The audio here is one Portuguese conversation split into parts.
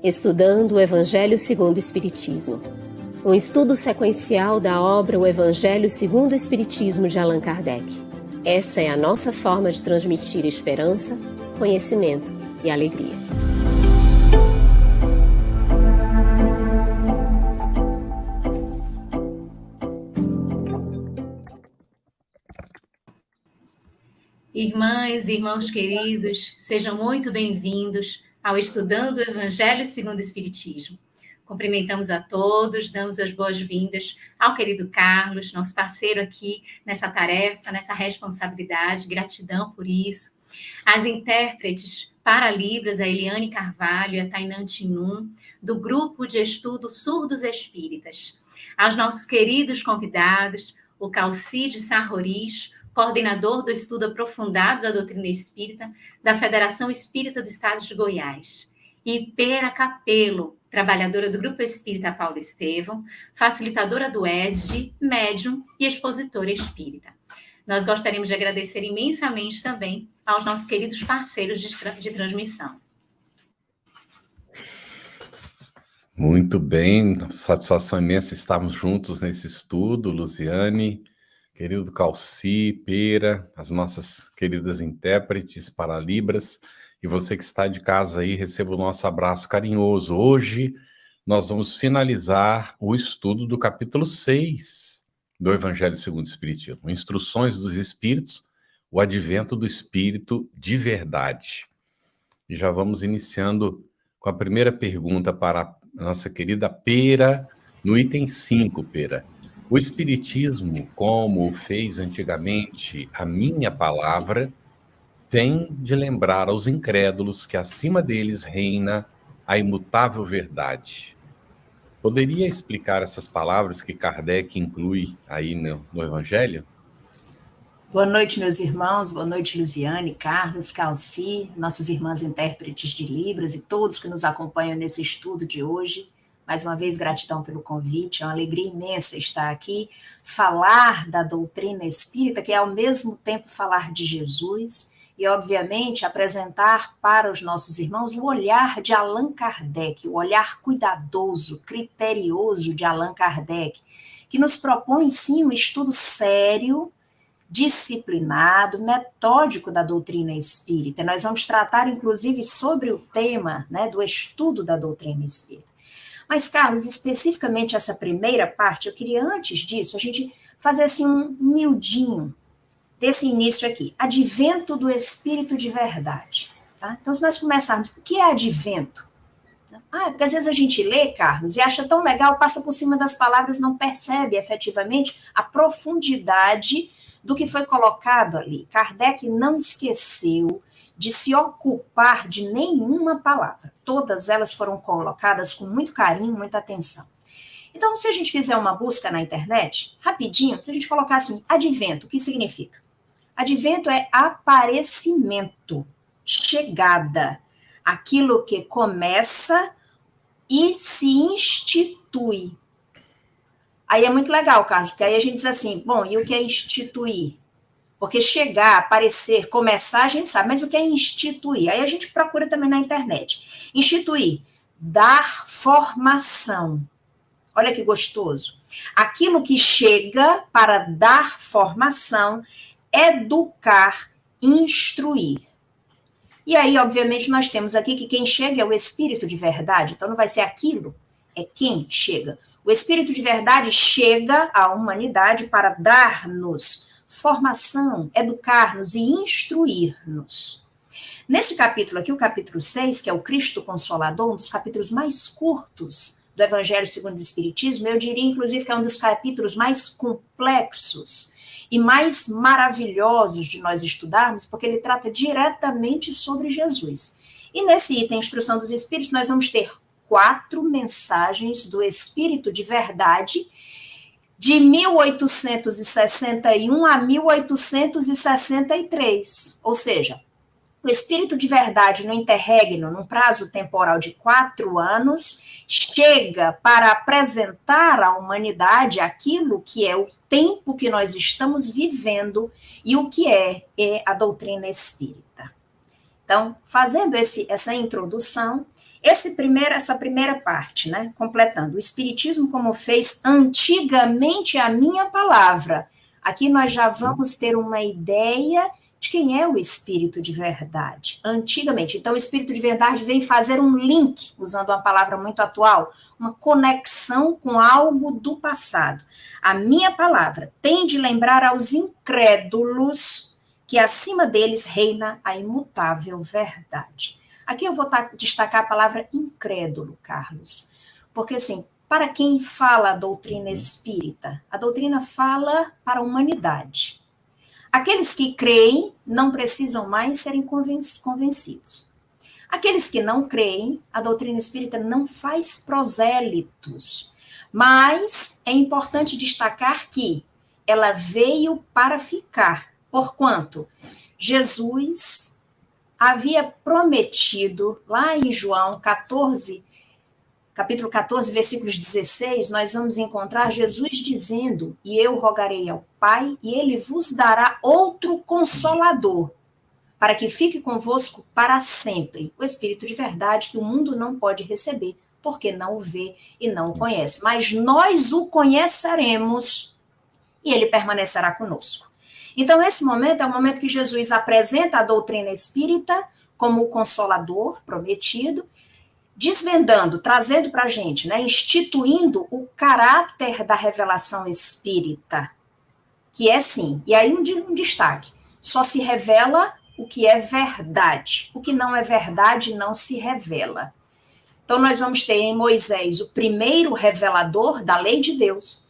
Estudando o Evangelho segundo o Espiritismo. Um estudo sequencial da obra O Evangelho segundo o Espiritismo de Allan Kardec. Essa é a nossa forma de transmitir esperança, conhecimento e alegria. Irmãs e irmãos queridos, sejam muito bem-vindos ao Estudando o Evangelho segundo o Espiritismo. Cumprimentamos a todos, damos as boas-vindas ao querido Carlos, nosso parceiro aqui nessa tarefa, nessa responsabilidade, gratidão por isso. As intérpretes para Libras, a Eliane Carvalho e a Tainan Tinum, do Grupo de Estudo Surdos Espíritas. Aos nossos queridos convidados, o Calcide Sarroris, coordenador do estudo aprofundado da doutrina espírita da Federação Espírita do Estado de Goiás, e Pera Capello, trabalhadora do Grupo Espírita Paulo Estevão, facilitadora do ESG, médium e expositora espírita. Nós gostaríamos de agradecer imensamente também aos nossos queridos parceiros de transmissão. Muito bem, satisfação imensa estarmos juntos nesse estudo, Luziane, querido Calci, Pera, as nossas queridas intérpretes para Libras, e você que está de casa aí, receba o nosso abraço carinhoso. Hoje nós vamos finalizar o estudo do capítulo 6 do Evangelho segundo o Espiritismo, Instruções dos Espíritos, o Advento do Espírito de Verdade. E já vamos iniciando com a primeira pergunta para a nossa querida Pera, no item 5, Pera. O Espiritismo, como o fez antigamente a minha palavra, tem de lembrar aos incrédulos que acima deles reina a imutável verdade. Poderia explicar essas palavras que Kardec inclui aí no Evangelho? Boa noite, meus irmãos. Boa noite, Luziane, Carlos, Calci, nossas irmãs intérpretes de Libras e todos que nos acompanham nesse estudo de hoje. Mais uma vez, gratidão pelo convite, é uma alegria imensa estar aqui, falar da doutrina espírita, que é ao mesmo tempo falar de Jesus e, obviamente, apresentar para os nossos irmãos o olhar de Allan Kardec, o olhar cuidadoso, criterioso de Allan Kardec, que nos propõe, sim, um estudo sério, disciplinado, metódico da doutrina espírita. Nós vamos tratar, inclusive, sobre o tema, do estudo da doutrina espírita. Mas, Carlos, especificamente essa primeira parte, eu queria, antes disso, a gente fazer assim um miudinho desse início aqui. Advento do Espírito de Verdade. Tá? Então, se nós começarmos, o que é advento? Porque às vezes a gente lê, Carlos, e acha tão legal, passa por cima das palavras, não percebe efetivamente a profundidade do que foi colocado ali. Kardec não esqueceu de se ocupar de nenhuma palavra. Todas elas foram colocadas com muito carinho, muita atenção. Então, se a gente fizer uma busca na internet, rapidinho, se a gente colocar assim, advento, o que significa? Advento é aparecimento, chegada, aquilo que começa e se institui. Aí é muito legal, Carlos, porque aí a gente diz assim, bom, e o que é instituir? Porque chegar, aparecer, começar, a gente sabe, mas o que é instituir? Aí a gente procura também na internet. Instituir, dar formação. Olha que gostoso. Aquilo que chega para dar formação, educar, instruir. E aí, obviamente, nós temos aqui que quem chega é o Espírito de Verdade, então não vai ser aquilo, é quem chega. O Espírito de Verdade chega à humanidade para dar-nos formação, educar-nos e instruir-nos. Nesse capítulo aqui, o capítulo 6, que é o Cristo Consolador, um dos capítulos mais curtos do Evangelho segundo o Espiritismo, eu diria, inclusive, que é um dos capítulos mais complexos e mais maravilhosos de nós estudarmos, porque ele trata diretamente sobre Jesus. E nesse item, Instrução dos Espíritos, nós vamos ter 4 mensagens do Espírito de Verdade, de 1861 a 1863, ou seja, o Espírito de Verdade no interregno, num prazo temporal de 4 anos, chega para apresentar à humanidade aquilo que é o tempo que nós estamos vivendo e o que é a doutrina espírita. Então, fazendo essa introdução, Essa primeira parte, né? Completando. O Espiritismo como fez antigamente a minha palavra. Aqui nós já vamos ter uma ideia de quem é o Espírito de verdade. Antigamente. Então, o Espírito de verdade vem fazer um link, usando uma palavra muito atual, uma conexão com algo do passado. A minha palavra tem de lembrar aos incrédulos que acima deles reina a imutável verdade. Aqui eu vou destacar a palavra incrédulo, Carlos, porque assim, para quem fala a doutrina espírita, a doutrina fala para a humanidade. Aqueles que creem não precisam mais serem convencidos. Aqueles que não creem, a doutrina espírita não faz prosélitos, mas é importante destacar que ela veio para ficar, porquanto Jesus havia prometido, lá em João 14, capítulo 14, versículos 16, nós vamos encontrar Jesus dizendo: e eu rogarei ao Pai, e ele vos dará outro consolador, para que fique convosco para sempre, o Espírito de verdade que o mundo não pode receber, porque não o vê e não o conhece. Mas nós o conheceremos e ele permanecerá conosco. Então, esse momento é o momento que Jesus apresenta a doutrina espírita como o consolador prometido, desvendando, trazendo para a gente, né, instituindo o caráter da revelação espírita, que é sim, e aí um destaque, só se revela o que é verdade, o que não é verdade não se revela. Então, nós vamos ter em Moisés o primeiro revelador da lei de Deus,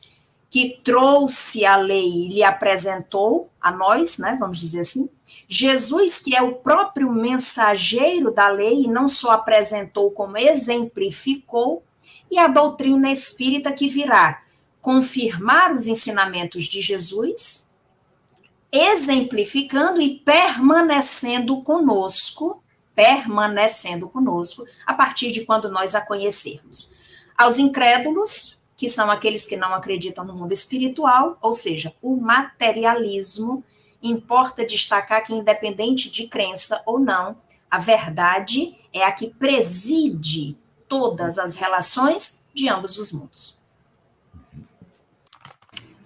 que trouxe a lei e lhe apresentou a nós, né, vamos dizer assim. Jesus, que é o próprio mensageiro da lei, e não só apresentou, como exemplificou, e a doutrina espírita que virá confirmar os ensinamentos de Jesus, exemplificando e permanecendo conosco, a partir de quando nós a conhecermos. Aos incrédulos, que são aqueles que não acreditam no mundo espiritual, ou seja, o materialismo, importa destacar que, independente de crença ou não, a verdade é a que preside todas as relações de ambos os mundos.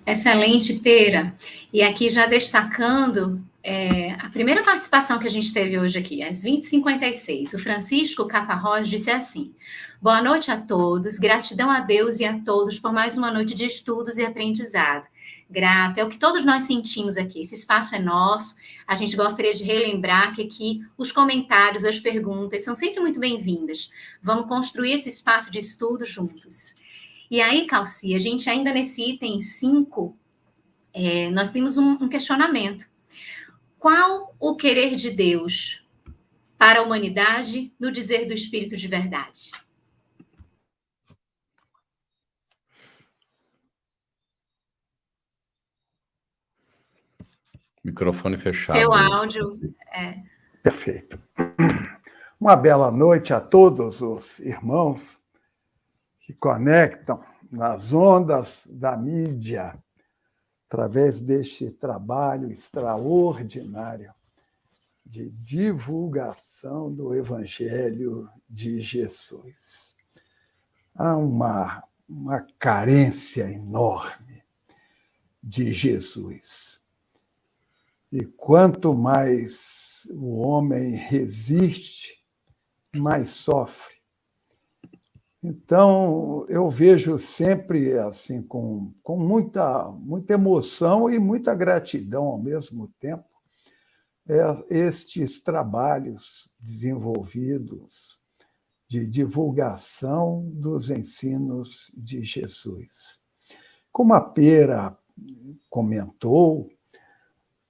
Excelente, Pera. E aqui já destacando a primeira participação que a gente teve hoje aqui, às 20h56, o Francisco Caparrós disse assim: boa noite a todos, gratidão a Deus e a todos por mais uma noite de estudos e aprendizado. Grato, é o que todos nós sentimos aqui, esse espaço é nosso, a gente gostaria de relembrar que aqui os comentários, as perguntas são sempre muito bem-vindas. Vamos construir esse espaço de estudo juntos. E aí, Calci, a gente ainda nesse item 5, nós temos um questionamento. Qual o querer de Deus para a humanidade no dizer do Espírito de verdade? Microfone fechado. Seu áudio. Perfeito. Uma bela noite a todos os irmãos que conectam nas ondas da mídia, através deste trabalho extraordinário de divulgação do Evangelho de Jesus. Há uma carência enorme de Jesus. E quanto mais o homem resiste, mais sofre. Então, eu vejo sempre assim com muita emoção e muita gratidão ao mesmo tempo estes trabalhos desenvolvidos de divulgação dos ensinos de Jesus. Como a Pera comentou,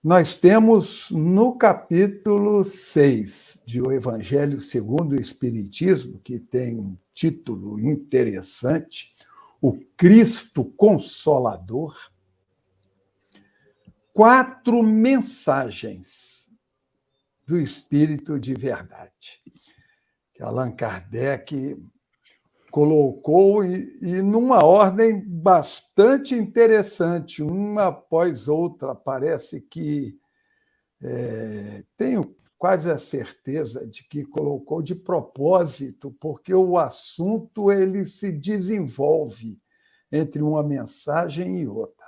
nós temos no capítulo 6 de O Evangelho segundo o Espiritismo, que tem um título interessante, O Cristo Consolador, 4 mensagens do Espírito de verdade, que Allan Kardec colocou e numa ordem bastante interessante, uma após outra. Parece que tem quase a certeza de que colocou de propósito, porque o assunto ele se desenvolve entre uma mensagem e outra.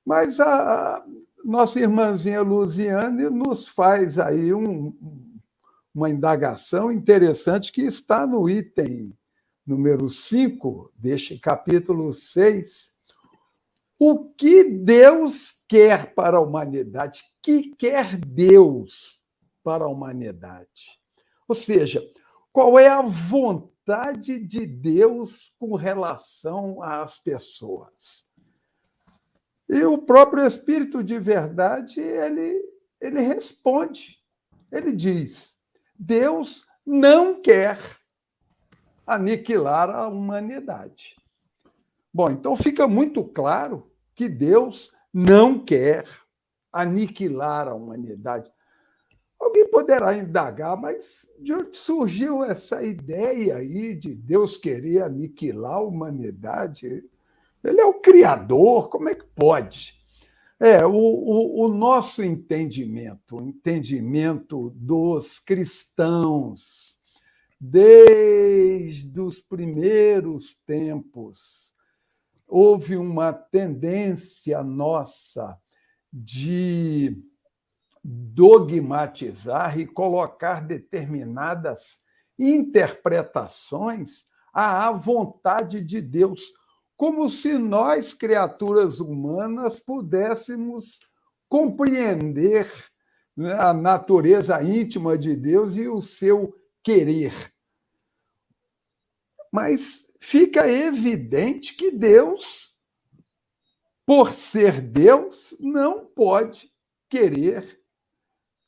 Mas a nossa irmãzinha Luziane nos faz aí uma indagação interessante que está no item número 5 deste capítulo 6. O que Deus quer para a humanidade? O que quer Deus para a humanidade? Ou seja, qual é a vontade de Deus com relação às pessoas? E o próprio Espírito de Verdade, ele responde. Ele diz: Deus não quer aniquilar a humanidade. Bom, então fica muito claro que Deus não quer aniquilar a humanidade. Alguém poderá indagar, mas de onde surgiu essa ideia aí de Deus querer aniquilar a humanidade? Ele é o Criador, como é que pode? O nosso entendimento, o entendimento dos cristãos, desde os primeiros tempos, houve uma tendência nossa de dogmatizar e colocar determinadas interpretações à vontade de Deus, como se nós, criaturas humanas, pudéssemos compreender, né, a natureza íntima de Deus e o seu querer. Mas fica evidente que Deus, por ser Deus, não pode querer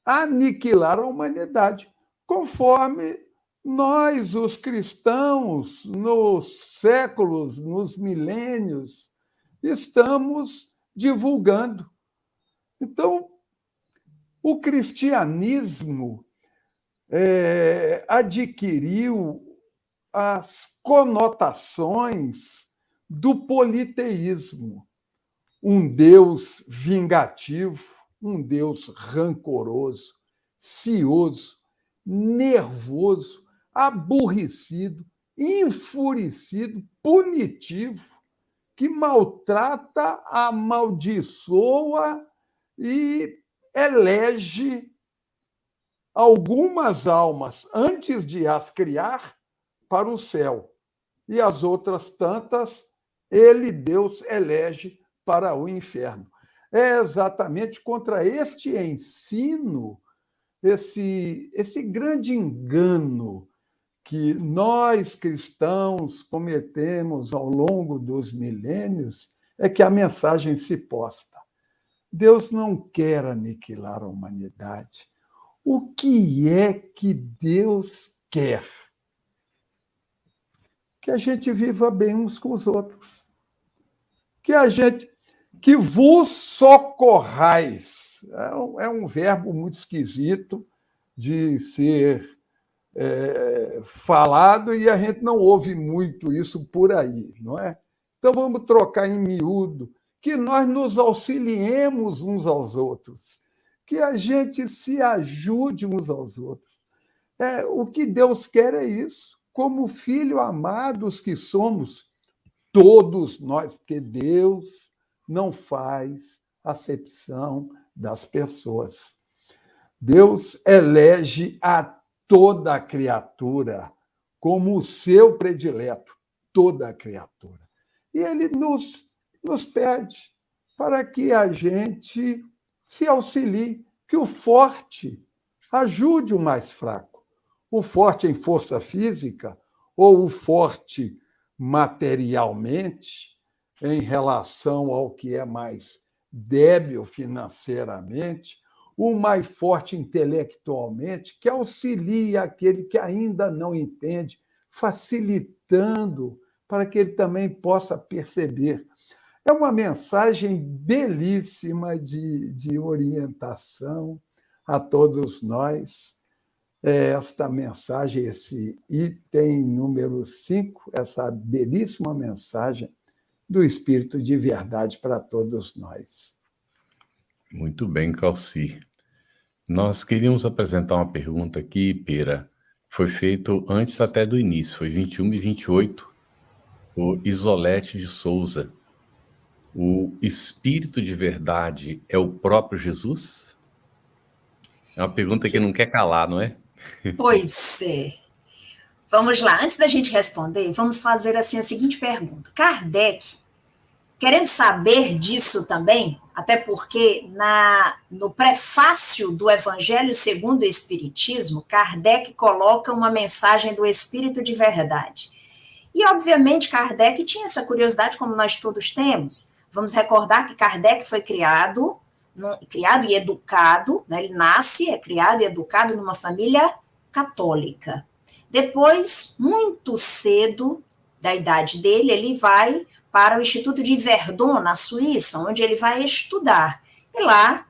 aniquilar a humanidade, conforme nós, os cristãos, nos séculos, nos milênios, estamos divulgando. Então, o cristianismo adquiriu as conotações do politeísmo. Um Deus vingativo, um Deus rancoroso, cioso, nervoso, aborrecido, enfurecido, punitivo, que maltrata, amaldiçoa e elege algumas almas antes de as criar para o céu, e as outras tantas ele, Deus, elege para o inferno. É exatamente contra este ensino, esse grande engano que nós, cristãos, cometemos ao longo dos milênios, é que a mensagem se posta. Deus não quer aniquilar a humanidade. O que é que Deus quer? Que a gente viva bem uns com os outros. Que vos socorrais. É um verbo muito esquisito de ser falado e a gente não ouve muito isso por aí, não é? Então vamos trocar em miúdo, que nós nos auxiliemos uns aos outros, que a gente se ajude uns aos outros. O que Deus quer é isso, como filhos amados que somos, todos nós, porque Deus não faz acepção das pessoas. Deus elege a toda a criatura como o seu predileto, toda a criatura. E ele nos pede para que a gente se auxilie, que o forte ajude o mais fraco. O forte em força física ou o forte materialmente, em relação ao que é mais débil financeiramente, o mais forte intelectualmente, que auxilia aquele que ainda não entende, facilitando para que ele também possa perceber. É uma mensagem belíssima de orientação a todos nós. Esta mensagem, esse item número 5, essa belíssima mensagem do Espírito de Verdade para todos nós. Muito bem, Calci. Nós queríamos apresentar uma pergunta aqui, Pera. Foi feito antes até do início, foi 21 e 28, o Isolete de Souza. O Espírito de verdade é o próprio Jesus? É uma pergunta que não quer calar, não é? Pois é. Vamos lá, antes da gente responder, vamos fazer assim a seguinte pergunta. Kardec, querendo saber disso também, até porque no prefácio do Evangelho segundo o Espiritismo, Kardec coloca uma mensagem do Espírito de verdade. E, obviamente, Kardec tinha essa curiosidade, como nós todos temos. Vamos recordar que Kardec foi criado e educado, né? Ele nasce, é criado e educado numa família católica. Depois, muito cedo da idade dele, ele vai para o Instituto de Verdun, na Suíça, onde ele vai estudar. E lá,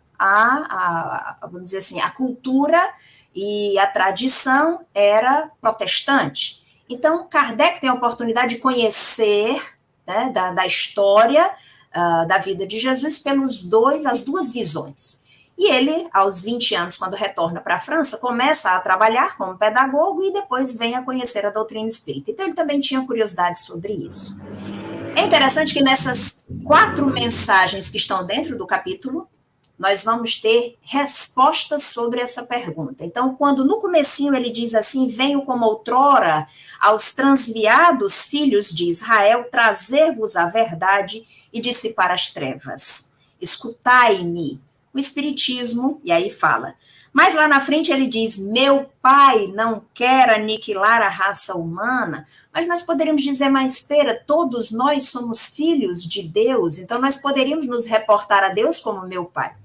vamos dizer assim, a cultura e a tradição era protestante. Então, Kardec tem a oportunidade de conhecer, né, da história da vida de Jesus pelas duas visões. E ele, aos 20 anos, quando retorna para a França, começa a trabalhar como pedagogo e depois vem a conhecer a doutrina espírita. Então, ele também tinha curiosidade sobre isso. É interessante que nessas 4 mensagens que estão dentro do capítulo, nós vamos ter respostas sobre essa pergunta. Então, quando no comecinho ele diz assim, venho como outrora aos transviados filhos de Israel trazer-vos a verdade e dissipar as trevas. Escutai-me. O Espiritismo, e aí fala. Mas lá na frente ele diz, meu pai não quer aniquilar a raça humana, mas nós poderíamos dizer, mas espera, todos nós somos filhos de Deus, então nós poderíamos nos reportar a Deus como meu pai.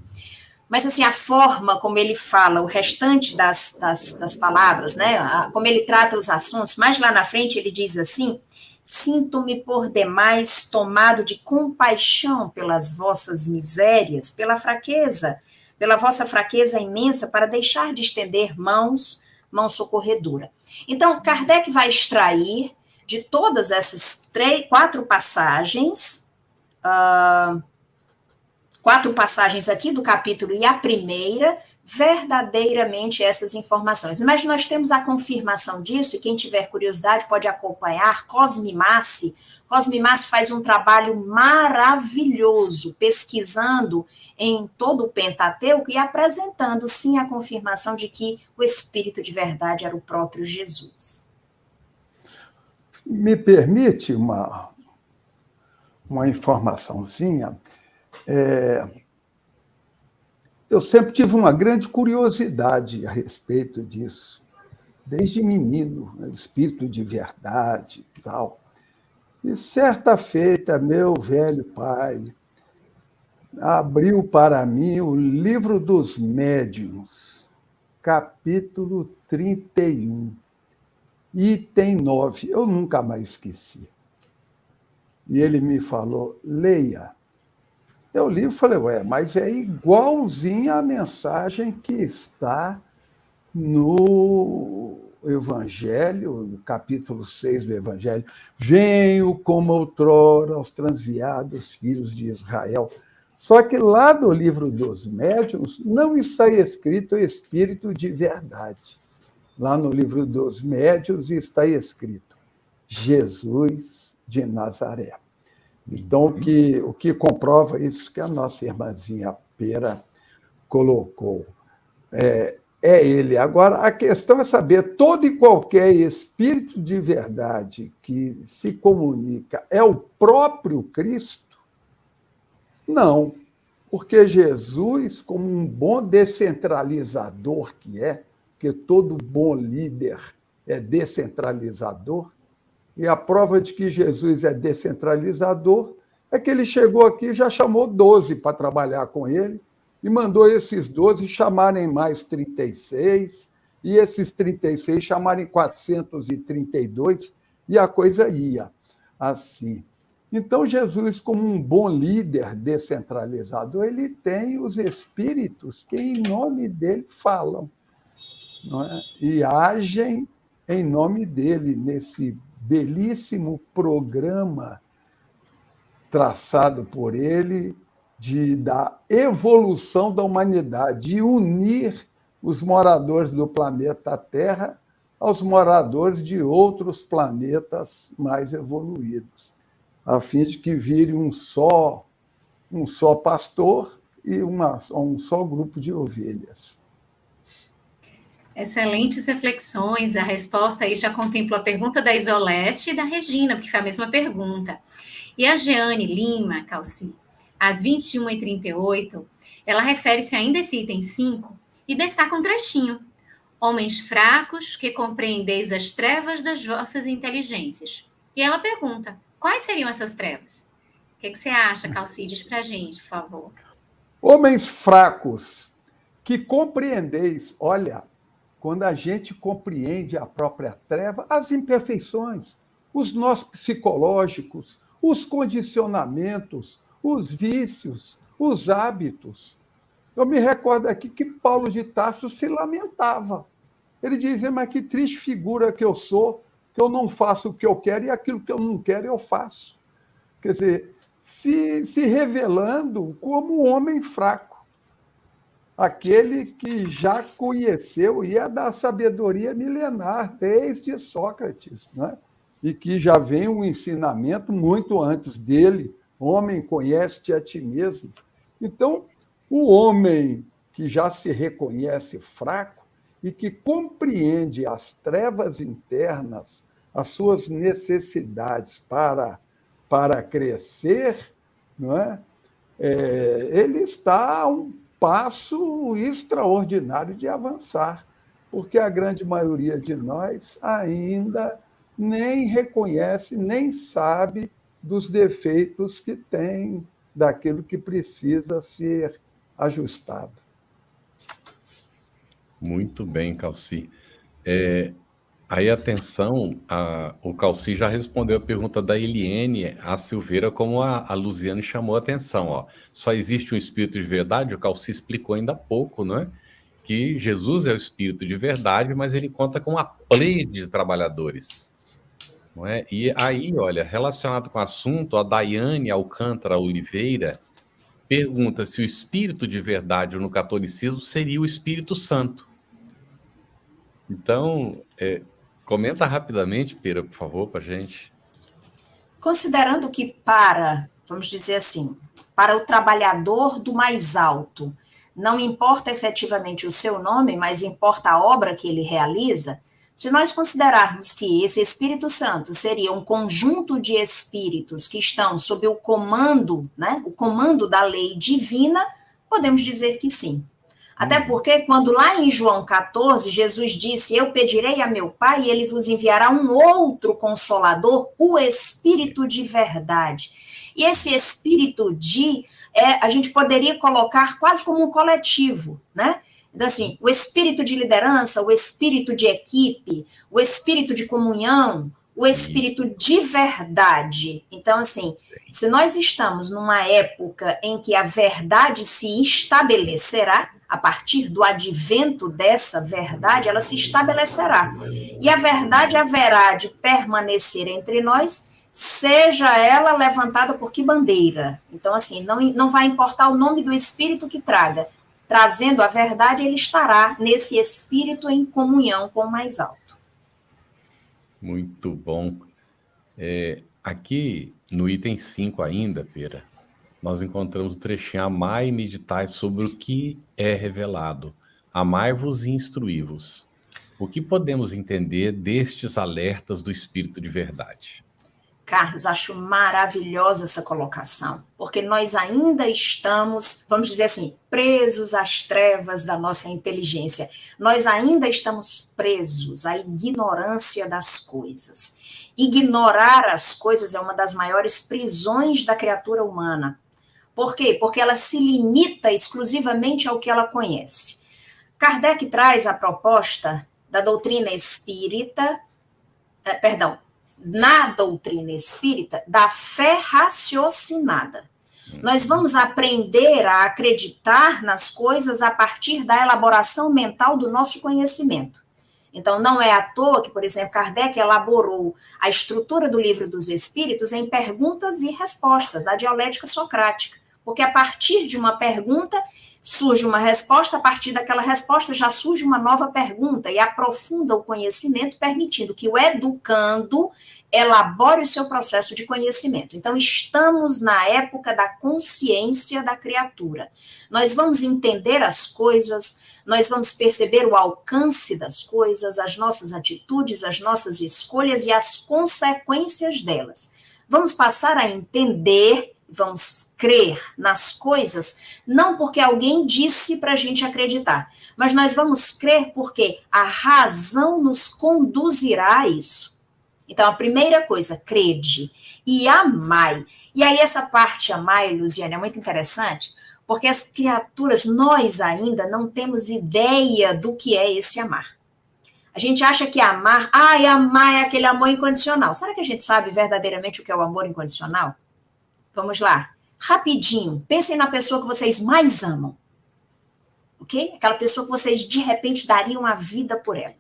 Mas, assim, a forma como ele fala, o restante das palavras, né, como ele trata os assuntos, mais lá na frente ele diz assim, sinto-me por demais tomado de compaixão pelas vossas misérias, pela vossa fraqueza imensa, para deixar de estender mão socorredora. Então, Kardec vai extrair de todas essas 4 passagens, 4 passagens aqui do capítulo e a primeira, verdadeiramente essas informações. Mas nós temos a confirmação disso, e quem tiver curiosidade pode acompanhar, Cosme Massi. Cosme Massi faz um trabalho maravilhoso, pesquisando em todo o Pentateuco e apresentando, sim, a confirmação de que o Espírito de verdade era o próprio Jesus. Me permite uma informaçãozinha? Eu sempre tive uma grande curiosidade a respeito disso, desde menino, o Espírito de verdade e tal. E certa feita, meu velho pai abriu para mim o Livro dos Médiuns, capítulo 31, item 9. Eu nunca mais esqueci. E ele me falou, leia. Eu li e falei, mas é igualzinho a mensagem que está no Evangelho, no capítulo 6 do Evangelho. Venho como outrora aos transviados filhos de Israel. Só que lá no Livro dos Médiuns não está escrito Espírito de verdade. Lá no Livro dos Médiuns está escrito Jesus de Nazaré. Então, o que comprova isso que a nossa irmãzinha Pera colocou é ele. Agora, a questão é saber, todo e qualquer espírito de verdade que se comunica é o próprio Cristo? Não, porque Jesus, como um bom descentralizador que é, porque todo bom líder é descentralizador, e a prova de que Jesus é descentralizador é que ele chegou aqui e já chamou 12 para trabalhar com ele, e mandou esses 12 chamarem mais 36, e esses 36 chamarem 432, e a coisa ia assim. Então, Jesus, como um bom líder descentralizador, ele tem os espíritos que, em nome dele, falam, não é? E agem em nome dele, nesse belíssimo programa traçado por ele da evolução da humanidade, de unir os moradores do planeta Terra aos moradores de outros planetas mais evoluídos, a fim de que vire um só pastor e um só grupo de ovelhas. Excelentes reflexões. A resposta aí já contempla a pergunta da Isolete e da Regina, porque foi a mesma pergunta. E a Jeane Lima, Calci, às 21h38, ela refere-se ainda a esse item 5 e destaca um trechinho. Homens fracos que compreendeis as trevas das vossas inteligências. E ela pergunta, quais seriam essas trevas? O que você acha, Calci? Diz pra gente, por favor. Homens fracos que compreendeis, olha, quando a gente compreende a própria treva, as imperfeições, os nós psicológicos, os condicionamentos, os vícios, os hábitos. Eu me recordo aqui que Paulo de Tarso se lamentava. Ele dizia, mas que triste figura que eu sou, que eu não faço o que eu quero e aquilo que eu não quero eu faço. Quer dizer, se revelando como um homem fraco. Aquele que já conheceu e é da sabedoria milenar, desde Sócrates, né? E que já vem um ensinamento muito antes dele, homem, conhece-te a ti mesmo. Então, o homem que já se reconhece fraco e que compreende as trevas internas, as suas necessidades para crescer, não é? Ele está a um passo extraordinário de avançar, porque a grande maioria de nós ainda nem reconhece, nem sabe dos defeitos que tem, daquilo que precisa ser ajustado. Muito bem, Calci. Aí, atenção, o Calci já respondeu a pergunta da Eliene, a Silveira, como a Luziane chamou a atenção. Ó. Só existe um espírito de verdade, o Calci explicou ainda há pouco, não é? Que Jesus é o espírito de verdade, mas ele conta com uma pleiade de trabalhadores. Não é? E aí, olha, relacionado com o assunto, a Daiane Alcântara Oliveira pergunta se o espírito de verdade no catolicismo seria o Espírito Santo. Então, comenta rapidamente, Pera, por favor, para a gente. Considerando que vamos dizer assim, para o trabalhador do mais alto, não importa efetivamente o seu nome, mas importa a obra que ele realiza, se nós considerarmos que esse Espírito Santo seria um conjunto de espíritos que estão sob o comando, né, o comando da lei divina, podemos dizer que sim. Até porque, quando lá em João 14, Jesus disse, eu pedirei a meu Pai e ele vos enviará um outro Consolador, o Espírito de verdade. E esse Espírito a gente poderia colocar quase como um coletivo, né? Então, assim, o espírito de liderança, o espírito de equipe, o espírito de comunhão, o espírito de verdade. Então, assim, se nós estamos numa época em que a verdade se estabelecerá, a partir do advento dessa verdade, ela se estabelecerá. E a verdade haverá de permanecer entre nós, seja ela levantada por que bandeira. Então, assim, não vai importar o nome do espírito que traga. Trazendo a verdade, ele estará nesse espírito em comunhão com o mais alto. Muito bom. Aqui, no item 5 ainda, Pera, nós encontramos o trechinho, amai e meditai sobre o que é revelado. Amai-vos e instruí-vos. O que podemos entender destes alertas do Espírito de verdade? Carlos, acho maravilhosa essa colocação, porque nós ainda estamos, vamos dizer assim, presos às trevas da nossa inteligência. Nós ainda estamos presos à ignorância das coisas. Ignorar as coisas é uma das maiores prisões da criatura humana. Por quê? Porque ela se limita exclusivamente ao que ela conhece. Kardec traz a proposta da doutrina espírita, na doutrina espírita, da fé raciocinada. Nós vamos aprender a acreditar nas coisas a partir da elaboração mental do nosso conhecimento. Então, não é à toa que, por exemplo, Kardec elaborou a estrutura do Livro dos Espíritos em perguntas e respostas, a dialética socrática, Porque a partir de uma pergunta surge uma resposta, a partir daquela resposta já surge uma nova pergunta e aprofunda o conhecimento, permitindo que o educando elabore o seu processo de conhecimento. Então, estamos na época da consciência da criatura. Nós vamos entender as coisas, nós vamos perceber o alcance das coisas, as nossas atitudes, as nossas escolhas e as consequências delas. Vamos passar a entender, vamos crer nas coisas, não porque alguém disse para a gente acreditar, mas nós vamos crer porque a razão nos conduzirá a isso. Então, a primeira coisa, crede e amai. E aí, essa parte amai, Luziane, é muito interessante, porque as criaturas, nós ainda não temos ideia do que é esse amar. A gente acha que amar é aquele amor incondicional. Será que a gente sabe verdadeiramente o que é o amor incondicional? Vamos lá, rapidinho, pensem na pessoa que vocês mais amam, ok? Aquela pessoa que vocês, de repente, dariam a vida por ela.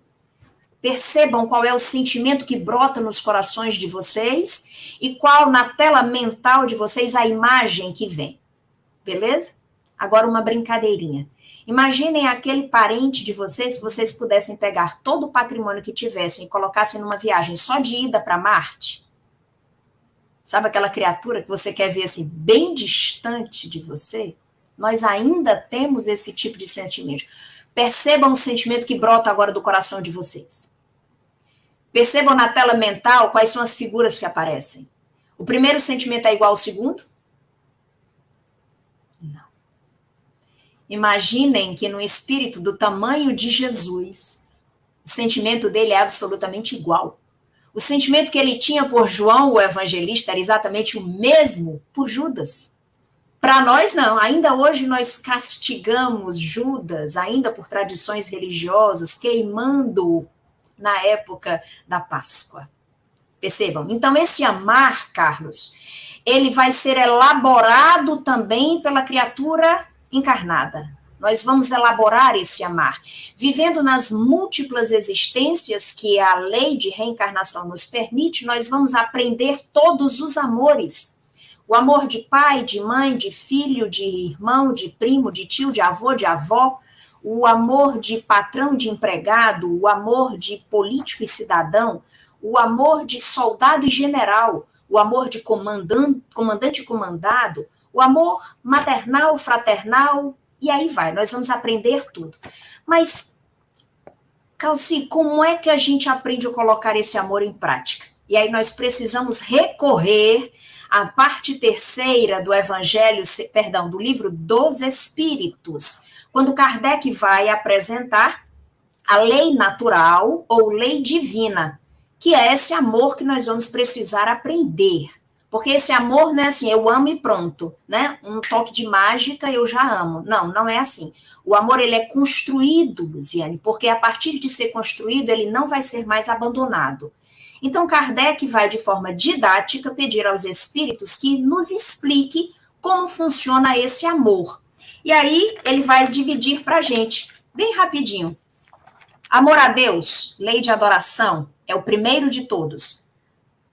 Percebam qual é o sentimento que brota nos corações de vocês e qual, na tela mental de vocês, a imagem que vem. Beleza? Agora uma brincadeirinha. Imaginem aquele parente de vocês, se vocês pudessem pegar todo o patrimônio que tivessem e colocassem numa viagem só de ida para Marte. Sabe aquela criatura que você quer ver assim, bem distante de você? Nós ainda temos esse tipo de sentimento. Percebam o sentimento que brota agora do coração de vocês. Percebam na tela mental quais são as figuras que aparecem. O primeiro sentimento é igual ao segundo? Não. Imaginem que no espírito do tamanho de Jesus, o sentimento dele é absolutamente igual. O sentimento que ele tinha por João, o evangelista, era exatamente o mesmo por Judas. Para nós, não. Ainda hoje nós castigamos Judas, ainda por tradições religiosas, queimando-o na época da Páscoa. Percebam? Então, esse amar, Carlos, ele vai ser elaborado também pela criatura encarnada. Nós vamos elaborar esse amar, vivendo nas múltiplas existências que a lei de reencarnação nos permite, nós vamos aprender todos os amores. O amor de pai, de mãe, de filho, de irmão, de primo, de tio, de avô, de avó, o amor de patrão, de empregado, o amor de político e cidadão, o amor de soldado e general, o amor de comandante e comandado, o amor maternal, fraternal, e aí vai, nós vamos aprender tudo. Mas, Calci, como é que a gente aprende a colocar esse amor em prática? E aí nós precisamos recorrer à parte terceira do Evangelho, do Livro dos Espíritos, quando Kardec vai apresentar a lei natural ou lei divina, que é esse amor que nós vamos precisar aprender. Porque esse amor não é assim, eu amo e pronto, né? Um toque de mágica, eu já amo. Não, não é assim. O amor, ele é construído, Luziane, porque a partir de ser construído, ele não vai ser mais abandonado. Então, Kardec vai, de forma didática, pedir aos espíritos que nos explique como funciona esse amor. E aí, ele vai dividir para a gente, bem rapidinho. Amor a Deus, lei de adoração, é o primeiro de todos.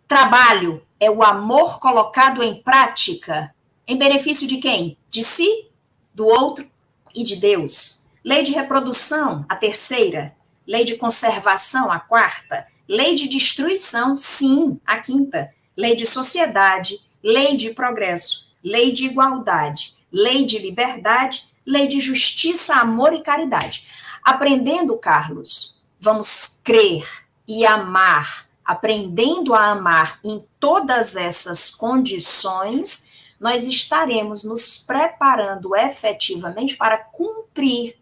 Trabalho é o amor colocado em prática, em benefício de quem? De si, do outro e de Deus. Lei de reprodução, a terceira. Lei de conservação, a quarta. Lei de destruição, sim, a quinta. Lei de sociedade, lei de progresso, lei de igualdade, lei de liberdade, lei de justiça, amor e caridade. Aprendendo, Carlos, vamos crer e amar. Aprendendo a amar em todas essas condições, nós estaremos nos preparando efetivamente para cumprir,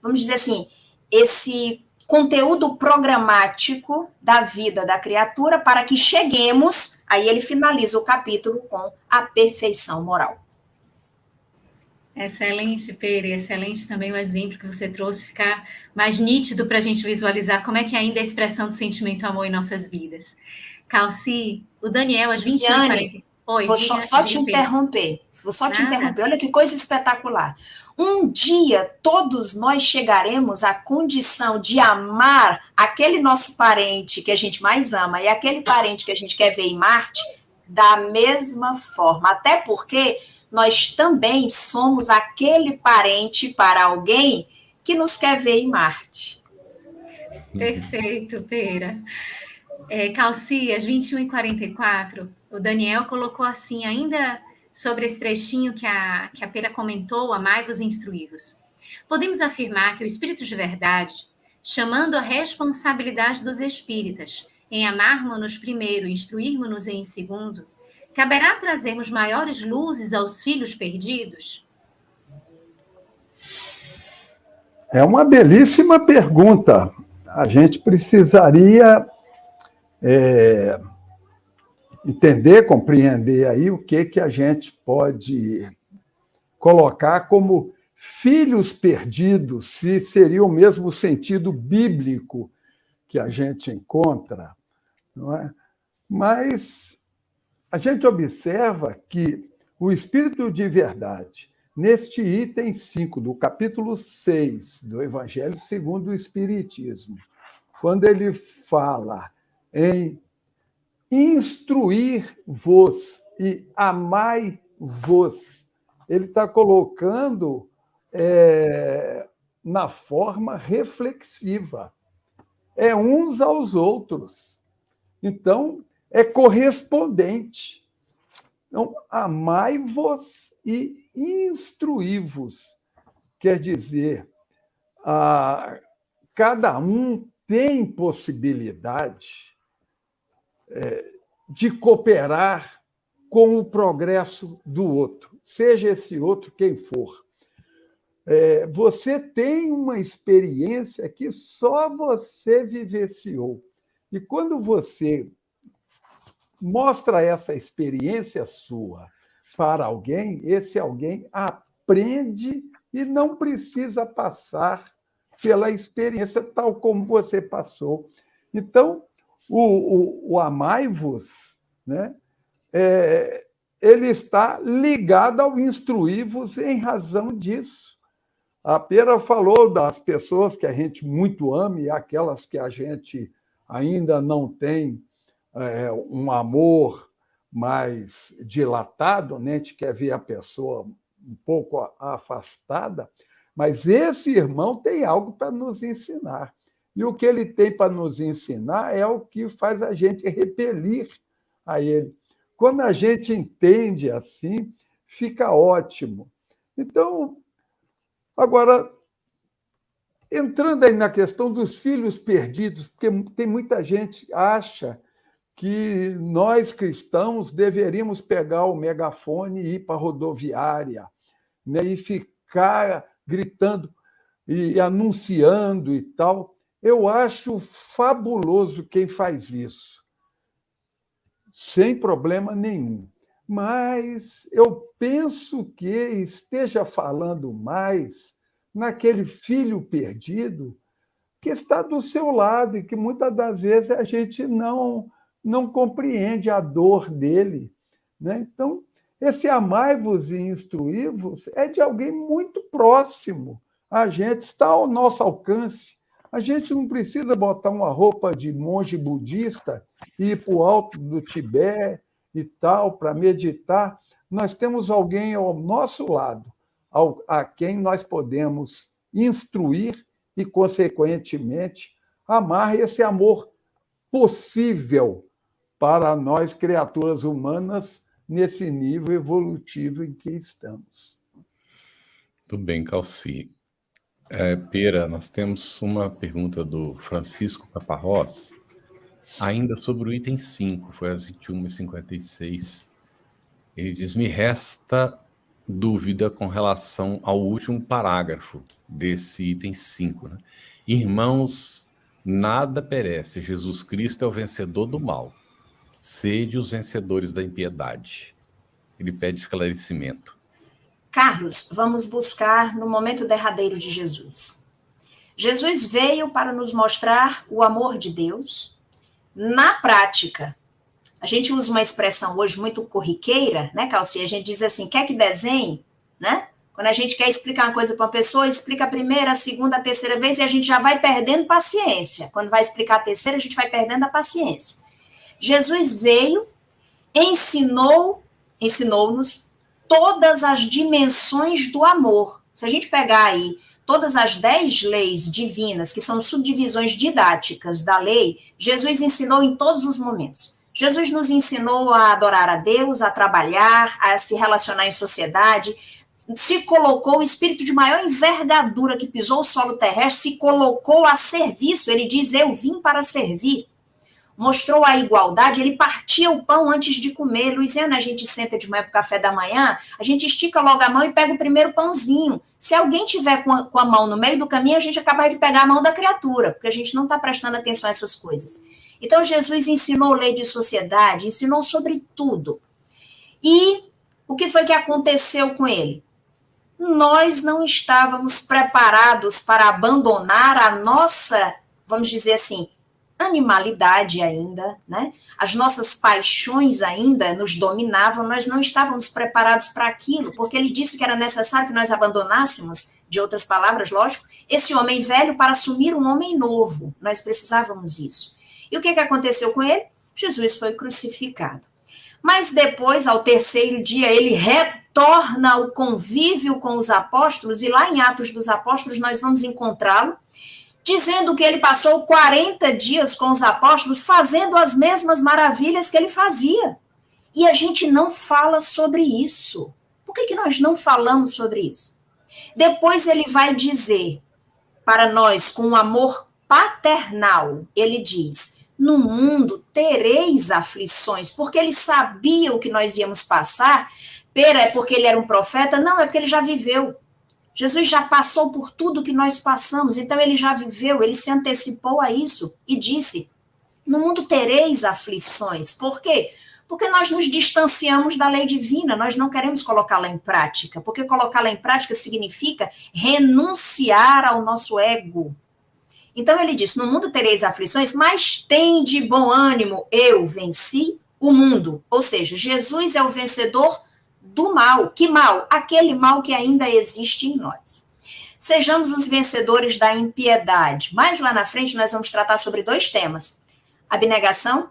vamos dizer assim, esse conteúdo programático da vida da criatura para que cheguemos, aí ele finaliza o capítulo com a perfeição moral. Excelente, Pere, excelente também o exemplo que você trouxe, ficar mais nítido para a gente visualizar como é que ainda é a expressão do sentimento amor em nossas vidas. Calci, o Daniel, às 21h40. Oi, vou só te interromper. Vou só te interromper. Olha que coisa espetacular. Um dia, todos nós chegaremos à condição de amar aquele nosso parente que a gente mais ama e aquele parente que a gente quer ver em Marte da mesma forma. Até porque nós também somos aquele parente para alguém que nos quer ver em Marte. Perfeito, Pera. Calci, às 21h44, o Daniel colocou assim, ainda sobre esse trechinho que a Pera comentou, amai-vos e instruí-vos. Podemos afirmar que o Espírito de Verdade, chamando a responsabilidade dos espíritas em amarmos-nos primeiro e instruirmos-nos em segundo, caberá trazermos maiores luzes aos filhos perdidos? É uma belíssima pergunta. A gente precisaria entender, compreender aí o que a gente pode colocar como filhos perdidos, se seria o mesmo sentido bíblico que a gente encontra, não é? Mas a gente observa que o Espírito de Verdade, neste item 5 do capítulo 6 do Evangelho segundo o Espiritismo, quando ele fala em instruir-vos e amai-vos, ele está colocando na forma reflexiva. É uns aos outros. Então, é correspondente. Então, amai-vos e instruí-vos. Quer dizer, cada um tem possibilidade de cooperar com o progresso do outro, seja esse outro quem for. Você tem uma experiência que só você vivenciou. E quando você mostra essa experiência sua para alguém, esse alguém aprende e não precisa passar pela experiência tal como você passou. Então, o amai-vos, né, ele está ligado ao instruir-vos em razão disso. A Pera falou das pessoas que a gente muito ama e aquelas que a gente ainda não tem um amor mais dilatado, né? A gente quer ver a pessoa um pouco afastada, mas esse irmão tem algo para nos ensinar. E o que ele tem para nos ensinar é o que faz a gente repelir a ele. Quando a gente entende assim, fica ótimo. Então, agora, entrando aí na questão dos filhos perdidos, porque tem muita gente que acha que nós cristãos deveríamos pegar o megafone e ir para a rodoviária, né, e ficar gritando e anunciando e tal. Eu acho fabuloso quem faz isso, sem problema nenhum. Mas eu penso que esteja falando mais naquele filho perdido que está do seu lado e que muitas das vezes a gente não compreende a dor dele, né? Então, esse amai-vos e instruí-vos é de alguém muito próximo a gente, está ao nosso alcance. A gente não precisa botar uma roupa de monge budista e ir para o alto do Tibete e tal, para meditar. Nós temos alguém ao nosso lado, a quem nós podemos instruir e, consequentemente, amar esse amor possível para nós, criaturas humanas, nesse nível evolutivo em que estamos. Muito bem, Calci. Pera, nós temos uma pergunta do Francisco Caparrós, ainda sobre o item 5, foi às 21h56. Ele diz, me resta dúvida com relação ao último parágrafo desse item 5. Né? Irmãos, nada perece, Jesus Cristo é o vencedor do mal. Sede os vencedores da impiedade. Ele pede esclarecimento. Carlos, vamos buscar no momento derradeiro de Jesus. Jesus veio para nos mostrar o amor de Deus na prática. A gente usa uma expressão hoje muito corriqueira, né, Calci? A gente diz assim, quer que desenhe? Né? Quando a gente quer explicar uma coisa para uma pessoa, explica a primeira, a segunda, a terceira vez e a gente já vai perdendo paciência. Quando vai explicar a terceira, a gente vai perdendo a paciência. Jesus veio, ensinou-nos todas as dimensões do amor. Se a gente pegar aí todas as 10 leis divinas, que são subdivisões didáticas da lei, Jesus ensinou em todos os momentos. Jesus nos ensinou a adorar a Deus, a trabalhar, a se relacionar em sociedade, se colocou, o espírito de maior envergadura que pisou o solo terrestre, se colocou a serviço. Ele diz, eu vim para servir. Mostrou a igualdade, ele partia o pão antes de comer. Luiziana, a gente senta de manhã para o café da manhã, a gente estica logo a mão e pega o primeiro pãozinho. Se alguém tiver com a mão no meio do caminho, a gente acaba de pegar a mão da criatura, porque a gente não está prestando atenção a essas coisas. Então, Jesus ensinou lei de sociedade, ensinou sobre tudo. E o que foi que aconteceu com ele? Nós não estávamos preparados para abandonar a nossa, vamos dizer assim, animalidade ainda, né? As nossas paixões ainda nos dominavam, nós não estávamos preparados para aquilo, porque ele disse que era necessário que nós abandonássemos, de outras palavras, lógico, esse homem velho para assumir um homem novo. Nós precisávamos isso. E o que aconteceu com ele? Jesus foi crucificado. Mas depois, ao terceiro dia, ele retorna ao convívio com os apóstolos, e lá em Atos dos Apóstolos nós vamos encontrá-lo, dizendo que ele passou 40 dias com os apóstolos, fazendo as mesmas maravilhas que ele fazia. E a gente não fala sobre isso. Por que nós não falamos sobre isso? Depois ele vai dizer para nós, com um amor paternal, ele diz, no mundo tereis aflições, porque ele sabia o que nós íamos passar. Pera, é porque ele era um profeta? Não, é porque ele já viveu. Jesus já passou por tudo que nós passamos, então ele já viveu, ele se antecipou a isso e disse, no mundo tereis aflições. Por quê? Porque nós nos distanciamos da lei divina, nós não queremos colocá-la em prática, porque colocá-la em prática significa renunciar ao nosso ego. Então ele disse, no mundo tereis aflições, mas tende bom ânimo, eu venci o mundo. Ou seja, Jesus é o vencedor do mal. Que mal? Aquele mal que ainda existe em nós. Sejamos os vencedores da impiedade. Mais lá na frente nós vamos tratar sobre 2 temas, abnegação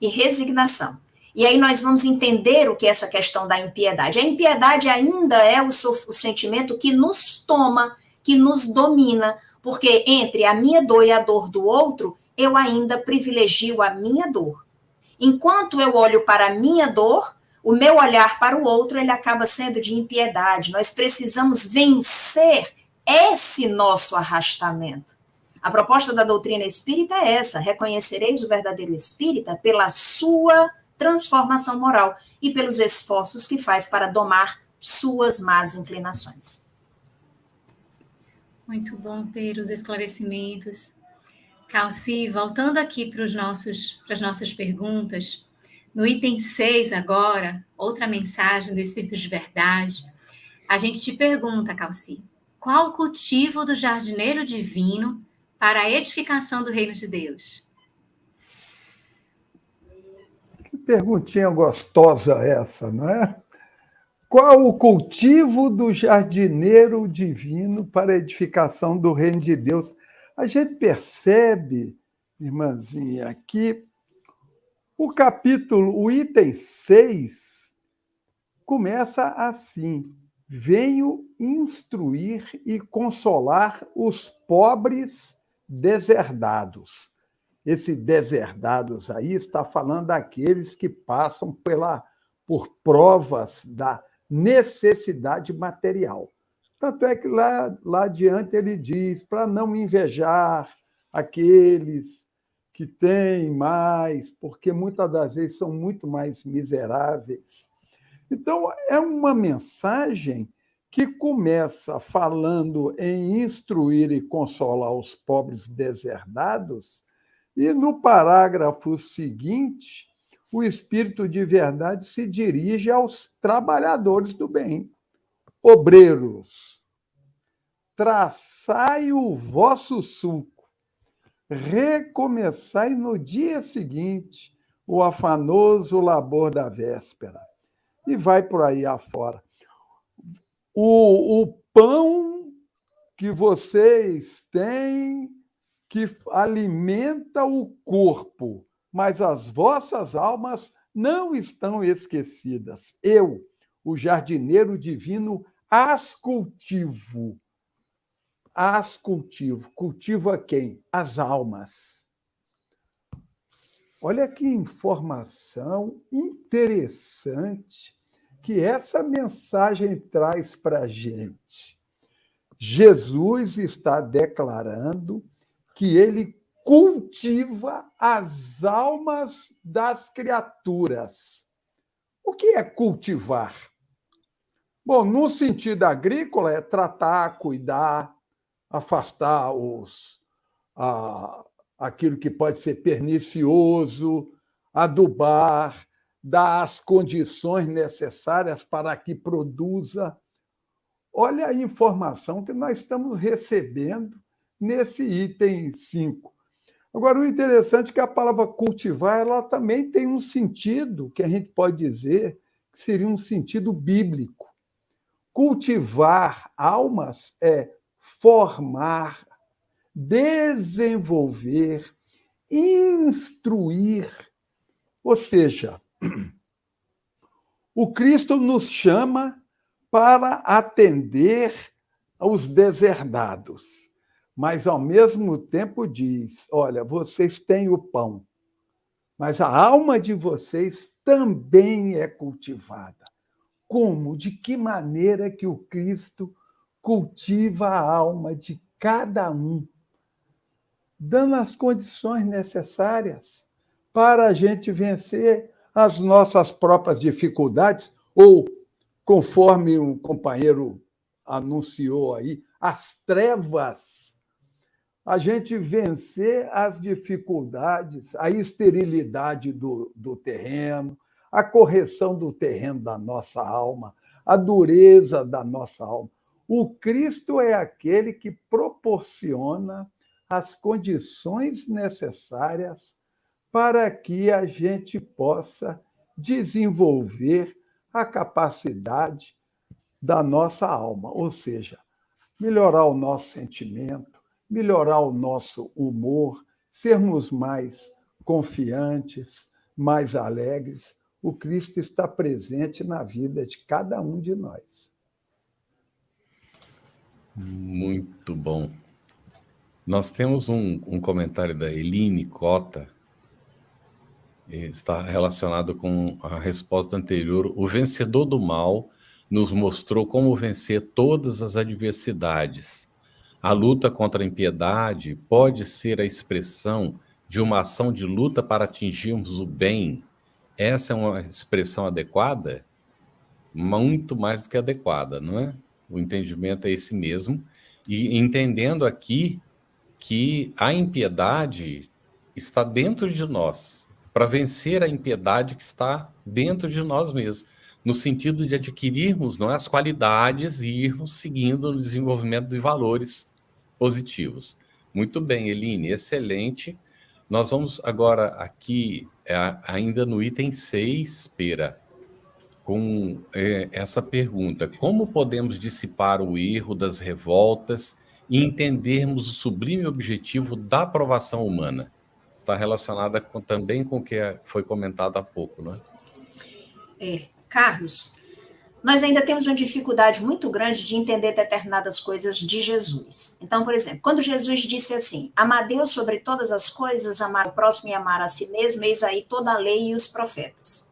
e resignação. E aí nós vamos entender o que é essa questão da impiedade. A impiedade ainda é o sentimento que nos toma, que nos domina, porque entre a minha dor e a dor do outro, eu ainda privilegio a minha dor. Enquanto eu olho para a minha dor, o meu olhar para o outro, ele acaba sendo de impiedade. Nós precisamos vencer esse nosso arrastamento. A proposta da doutrina espírita é essa, reconhecereis o verdadeiro espírita pela sua transformação moral e pelos esforços que faz para domar suas más inclinações. Muito bom, Pedro, os esclarecimentos. Calci, voltando aqui para as nossas perguntas, no item 6 agora, outra mensagem do Espírito de Verdade, a gente te pergunta, Calci, qual o cultivo do jardineiro divino para a edificação do reino de Deus? Que perguntinha gostosa essa, não é? Qual o cultivo do jardineiro divino para a edificação do reino de Deus? A gente percebe, irmãzinha, que o item 6 começa assim, venho instruir e consolar os pobres deserdados. Esse deserdados aí está falando daqueles que passam por provas da necessidade material. Tanto é que lá adiante ele diz, para não invejar aqueles que têm mais, porque muitas das vezes são muito mais miseráveis. Então, é uma mensagem que começa falando em instruir e consolar os pobres deserdados, e no parágrafo seguinte, o Espírito de Verdade se dirige aos trabalhadores do bem. Obreiros, traçai o vosso sulco, recomeçai no dia seguinte o afanoso labor da véspera. E vai por aí afora. O pão que vocês têm que alimenta o corpo, mas as vossas almas não estão esquecidas. Eu, o jardineiro divino as cultivo. As cultivo. Cultivo a quem? As almas. Olha que informação interessante que essa mensagem traz para a gente. Jesus está declarando que ele cultiva as almas das criaturas. O que é cultivar? Bom, no sentido agrícola, é tratar, cuidar, afastar aquilo que pode ser pernicioso, adubar, dar as condições necessárias para que produza. Olha a informação que nós estamos recebendo nesse item 5. Agora, o interessante é que a palavra cultivar ela também tem um sentido que a gente pode dizer que seria um sentido bíblico. Cultivar almas é formar, desenvolver, instruir. Ou seja, o Cristo nos chama para atender aos deserdados, mas, ao mesmo tempo, diz, olha, vocês têm o pão, mas a alma de vocês também é cultivada. Como? De que maneira que o Cristo cultiva a alma de cada um, dando as condições necessárias para a gente vencer as nossas próprias dificuldades, ou, conforme um companheiro anunciou aí, as trevas, a gente vencer as dificuldades, a esterilidade do terreno, a correção do terreno da nossa alma, a dureza da nossa alma. O Cristo é aquele que proporciona as condições necessárias para que a gente possa desenvolver a capacidade da nossa alma, ou seja, melhorar o nosso sentimento, melhorar o nosso humor, sermos mais confiantes, mais alegres. O Cristo está presente na vida de cada um de nós. Muito bom. Nós temos um comentário da Eline Cota, está relacionado com a resposta anterior. O vencedor do mal nos mostrou como vencer todas as adversidades. A luta contra a impiedade pode ser a expressão de uma ação de luta para atingirmos o bem. Essa é uma expressão adequada? Muito mais do que adequada, não é? O entendimento é esse mesmo. E entendendo aqui que a impiedade está dentro de nós, para vencer a impiedade que está dentro de nós mesmos, no sentido de adquirirmos, não é, as qualidades e irmos seguindo no desenvolvimento de valores positivos. Muito bem, Eline, excelente. Nós vamos agora aqui, ainda no item 6, Pera, com essa pergunta: como podemos dissipar o erro das revoltas e entendermos o sublime objetivo da aprovação humana? Está relacionada também com o que foi comentado há pouco, não é? Carlos, nós ainda temos uma dificuldade muito grande de entender determinadas coisas de Jesus. Então, por exemplo, quando Jesus disse assim, amar Deus sobre todas as coisas, amar o próximo e amar a si mesmo, eis aí toda a lei e os profetas.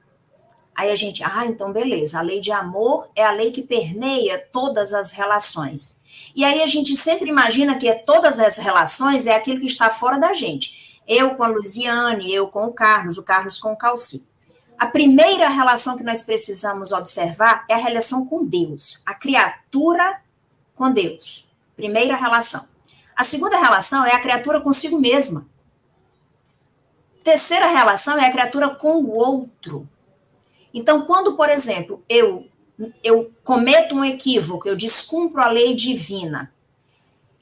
Aí a gente, então beleza, a lei de amor é a lei que permeia todas as relações. E aí a gente sempre imagina que todas as relações é aquilo que está fora da gente. Eu com a Luziane, eu com o Carlos com o Calci. A primeira relação que nós precisamos observar é a relação com Deus, a criatura com Deus. Primeira relação. A segunda relação é a criatura consigo mesma. Terceira relação é a criatura com o outro. Então, quando, por exemplo, eu cometo um equívoco, eu descumpro a lei divina,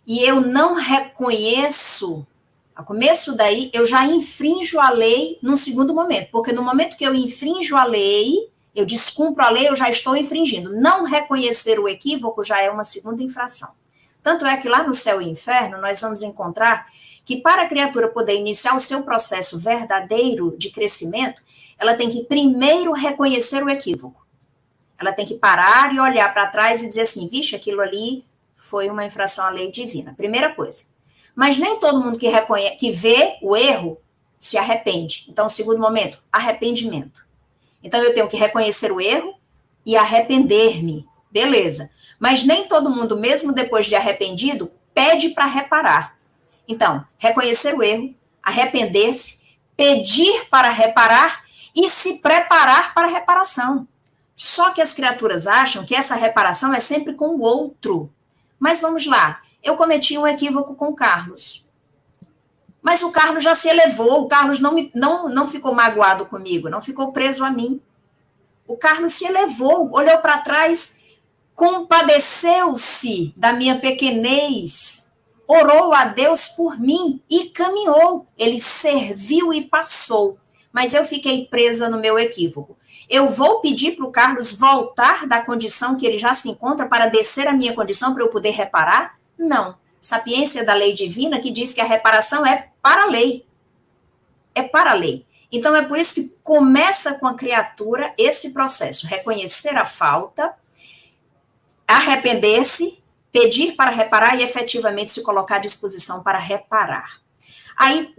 e eu não reconheço, a começo daí, eu já infrinjo a lei num segundo momento, porque no momento que eu infrinjo a lei, eu descumpro a lei, eu já estou infringindo. Não reconhecer o equívoco já é uma segunda infração. Tanto é que lá no céu e inferno, nós vamos encontrar que para a criatura poder iniciar o seu processo verdadeiro de crescimento, ela tem que primeiro reconhecer o equívoco. Ela tem que parar e olhar para trás e dizer assim, vixe, aquilo ali foi uma infração à lei divina. Primeira coisa. Mas nem todo mundo que vê o erro se arrepende. Então, segundo momento, arrependimento. Então, eu tenho que reconhecer o erro e arrepender-me. Beleza. Mas nem todo mundo, mesmo depois de arrependido, pede para reparar. Então, reconhecer o erro, arrepender-se, pedir para reparar e se preparar para a reparação. Só que as criaturas acham que essa reparação é sempre com o outro. Mas vamos lá, eu cometi um equívoco com o Carlos. Mas o Carlos já se elevou, o Carlos não ficou magoado comigo, não ficou preso a mim. O Carlos se elevou, olhou para trás, compadeceu-se da minha pequenez, orou a Deus por mim e caminhou. Ele serviu e passou. Mas eu fiquei presa no meu equívoco. Eu vou pedir para o Carlos voltar da condição que ele já se encontra para descer a minha condição para eu poder reparar? Não. Sapiência da lei divina que diz que a reparação é para a lei. É para a lei. Então é por isso que começa com a criatura esse processo. Reconhecer a falta, arrepender-se, pedir para reparar e efetivamente se colocar à disposição para reparar. Aí,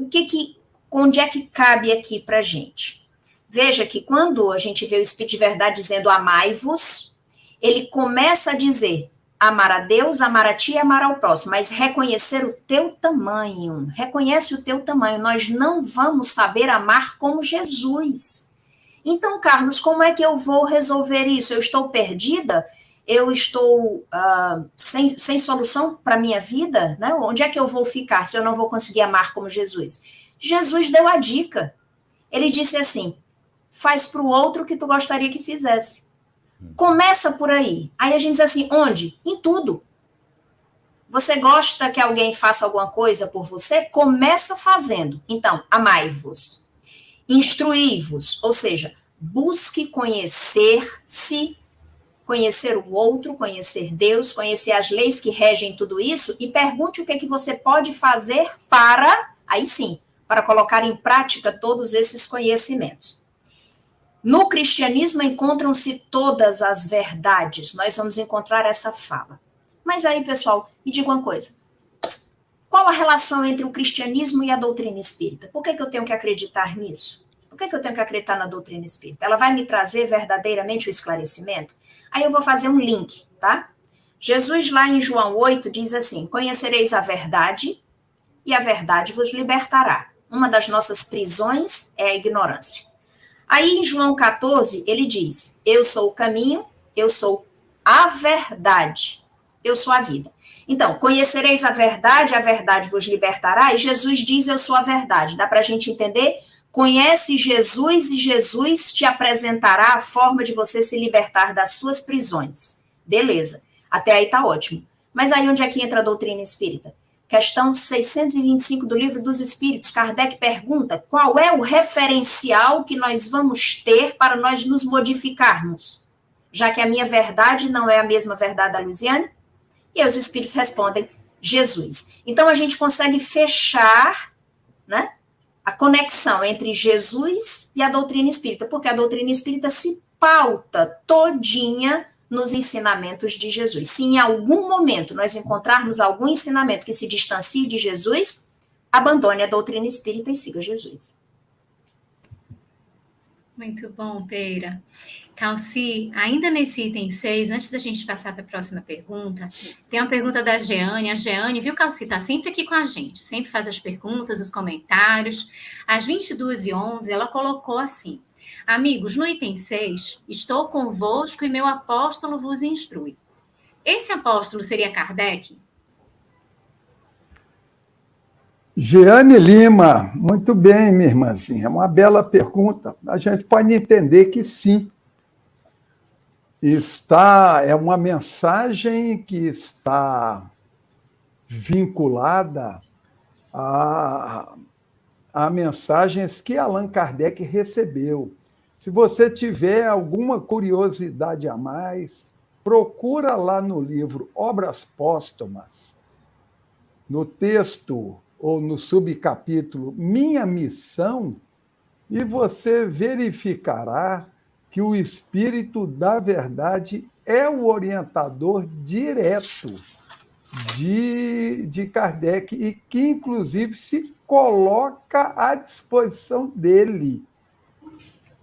onde é que cabe aqui para a gente? Veja que quando a gente vê o Espírito de Verdade dizendo amai-vos, ele começa a dizer amar a Deus, amar a ti e amar ao próximo, mas reconhecer o teu tamanho. Reconhece o teu tamanho. Nós não vamos saber amar como Jesus. Então, Carlos, como é que eu vou resolver isso? Eu estou perdida? Eu estou sem solução para a minha vida? Né? Onde é que eu vou ficar se eu não vou conseguir amar como Jesus? Jesus deu a dica. Ele disse assim, faz para o outro o que tu gostaria que fizesse. Começa por aí. Aí a gente diz assim, onde? Em tudo. Você gosta que alguém faça alguma coisa por você? Começa fazendo. Então, amai-vos. Instruí-vos. Ou seja, busque conhecer-se, conhecer o outro, conhecer Deus, conhecer as leis que regem tudo isso e pergunte o que é que você pode fazer para, aí sim, para colocar em prática todos esses conhecimentos. No cristianismo encontram-se todas as verdades. Nós vamos encontrar essa fala. Mas aí, pessoal, me diga uma coisa. Qual a relação entre o cristianismo e a doutrina espírita? Por que eu tenho que acreditar nisso? Por que eu tenho que acreditar na doutrina espírita? Ela vai me trazer verdadeiramente o esclarecimento? Aí eu vou fazer um link, tá? Jesus lá em João 8 diz assim, conhecereis a verdade e a verdade vos libertará. Uma das nossas prisões é a ignorância. Aí em João 14, ele diz, eu sou o caminho, eu sou a verdade, eu sou a vida. Então, conhecereis a verdade vos libertará, e Jesus diz, eu sou a verdade. Dá para a gente entender? Conhece Jesus e Jesus te apresentará a forma de você se libertar das suas prisões. Beleza, até aí tá ótimo. Mas aí onde é que entra a doutrina espírita? Questão 625 do Livro dos Espíritos, Kardec pergunta qual é o referencial que nós vamos ter para nós nos modificarmos, já que a minha verdade não é a mesma verdade da Luziane? E aí os Espíritos respondem, Jesus. Então a gente consegue fechar, né, a conexão entre Jesus e a doutrina espírita, porque a doutrina espírita se pauta todinha nos ensinamentos de Jesus. Se em algum momento nós encontrarmos algum ensinamento que se distancie de Jesus, abandone a doutrina espírita e siga Jesus. Muito bom, Peira. Calci, ainda nesse item 6, antes da gente passar para a próxima pergunta, tem uma pergunta da Jeane. A Jeane, viu, Calci, está sempre aqui com a gente, sempre faz as perguntas, os comentários. Às 22h11, ela colocou assim, amigos, no item 6, estou convosco e meu apóstolo vos instrui. Esse apóstolo seria Kardec? Jeane Lima, muito bem, minha irmãzinha, é uma bela pergunta. A gente pode entender que sim. É uma mensagem que está vinculada a mensagens que Allan Kardec recebeu. Se você tiver alguma curiosidade a mais, procura lá no livro Obras Póstumas, no texto ou no subcapítulo Minha Missão, e você verificará que o Espírito da Verdade é o orientador direto de Kardec e que, inclusive, se coloca à disposição dele.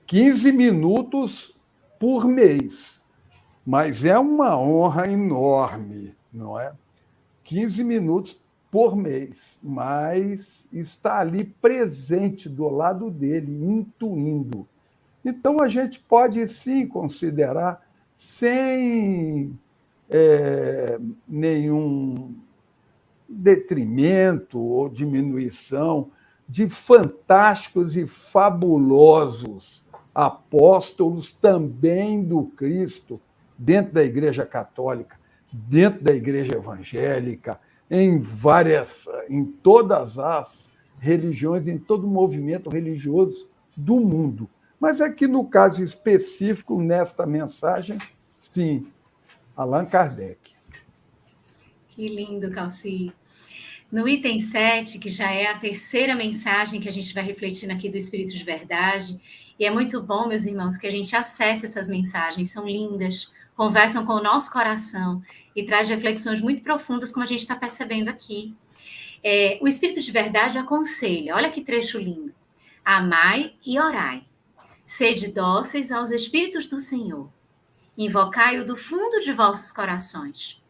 15 minutos por mês. Mas é uma honra enorme, não é? 15 minutos por mês, mas está ali presente do lado dele, intuindo. Então, a gente pode, sim, considerar, sem nenhum detrimento ou diminuição, de fantásticos e fabulosos apóstolos também do Cristo, dentro da Igreja Católica, dentro da Igreja Evangélica, em todas as religiões, em todo o movimento religioso do mundo. Mas aqui, no caso específico, nesta mensagem, sim, Allan Kardec. Que lindo, Calci. No item 7, que já é a terceira mensagem que a gente vai refletindo aqui do Espírito de Verdade, e é muito bom, meus irmãos, que a gente acesse essas mensagens, são lindas, conversam com o nosso coração e traz reflexões muito profundas, como a gente está percebendo aqui. O Espírito de Verdade aconselha, olha que trecho lindo, amai e orai, sede dóceis aos Espíritos do Senhor, invocai-o do fundo de vossos corações.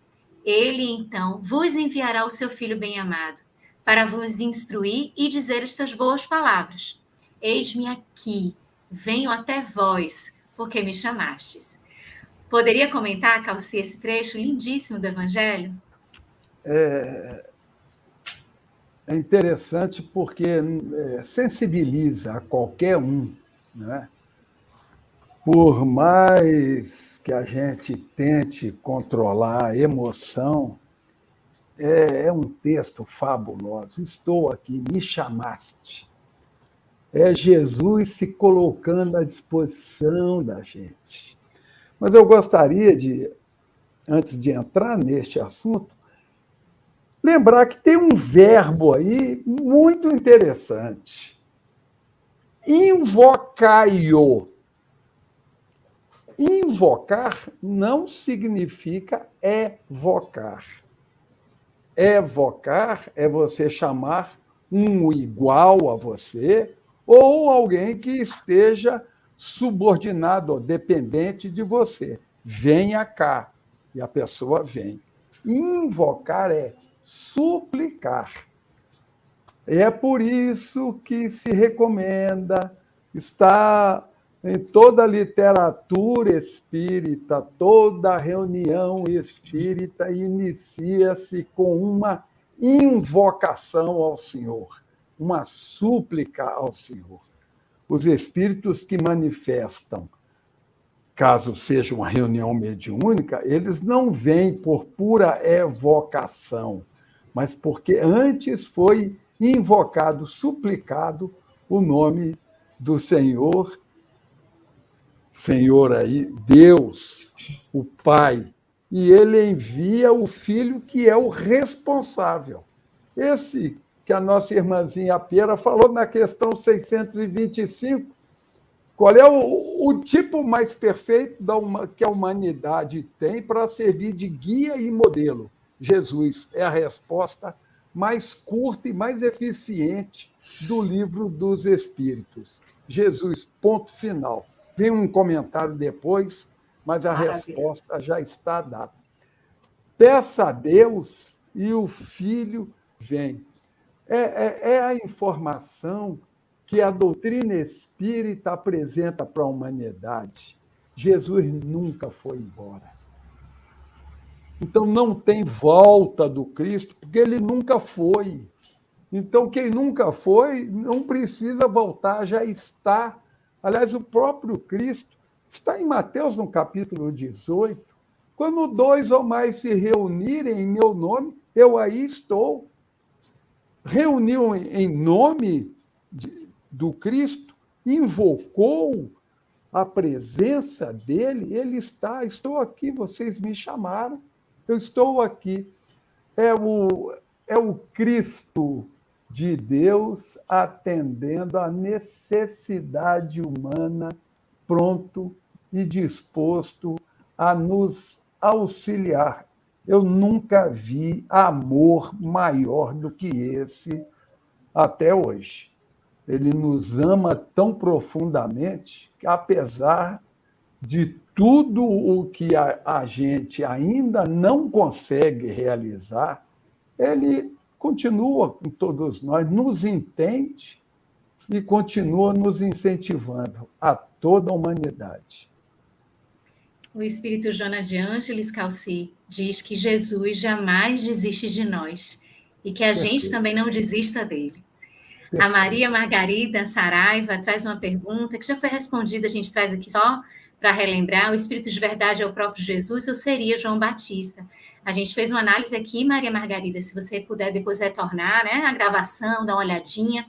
Ele, então, vos enviará o seu Filho bem-amado, para vos instruir e dizer estas boas palavras. Eis-me aqui, venho até vós, porque me chamastes. Poderia comentar, Calci, esse trecho lindíssimo do Evangelho? É interessante porque sensibiliza a qualquer um, né? Por mais que a gente tente controlar a emoção, é um texto fabuloso. Estou aqui, me chamaste. É Jesus se colocando à disposição da gente. Mas eu gostaria de, antes de entrar neste assunto, lembrar que tem um verbo aí muito interessante. Invocai-o. Invocar não significa evocar. Evocar é você chamar um igual a você ou alguém que esteja subordinado ou dependente de você. Venha cá. E a pessoa vem. Invocar é suplicar. É por isso que se recomenda, está em toda a literatura espírita, toda reunião espírita inicia-se com uma invocação ao Senhor, uma súplica ao Senhor. Os espíritos que manifestam, caso seja uma reunião mediúnica, eles não vêm por pura evocação, mas porque antes foi invocado, suplicado o nome do Senhor aí, Deus, o Pai, e ele envia o Filho, que é o responsável. Esse que a nossa irmãzinha Pera falou na questão 625, qual é o tipo mais perfeito que a humanidade tem para servir de guia e modelo? Jesus é a resposta mais curta e mais eficiente do Livro dos Espíritos. Jesus, ponto final. Vem um comentário depois, mas a resposta já está dada. Peça a Deus e o Filho vem. É a informação que a doutrina espírita apresenta para a humanidade. Jesus nunca foi embora. Então, não tem volta do Cristo, porque ele nunca foi. Então, quem nunca foi, não precisa voltar, já está. Aliás, o próprio Cristo está em Mateus, no capítulo 18, quando 2 ou mais se reunirem em meu nome, eu aí estou. Reuniu em nome do Cristo, invocou a presença dele, ele está, estou aqui, vocês me chamaram, eu estou aqui. É o Cristo de Deus atendendo à necessidade humana, pronto e disposto a nos auxiliar. Eu nunca vi amor maior do que esse até hoje. Ele nos ama tão profundamente que, apesar de tudo o que a gente ainda não consegue realizar, ele continua com todos nós, nos entende e continua nos incentivando a toda a humanidade. O Espírito Joana de Ângeles Calci diz que Jesus jamais desiste de nós e que a gente também não desista dele. A Maria Margarida Saraiva traz uma pergunta que já foi respondida, a gente traz aqui só para relembrar: o Espírito de verdade é o próprio Jesus ou seria João Batista? A gente fez uma análise aqui, Maria Margarida, se você puder depois retornar, né, a gravação, dar uma olhadinha,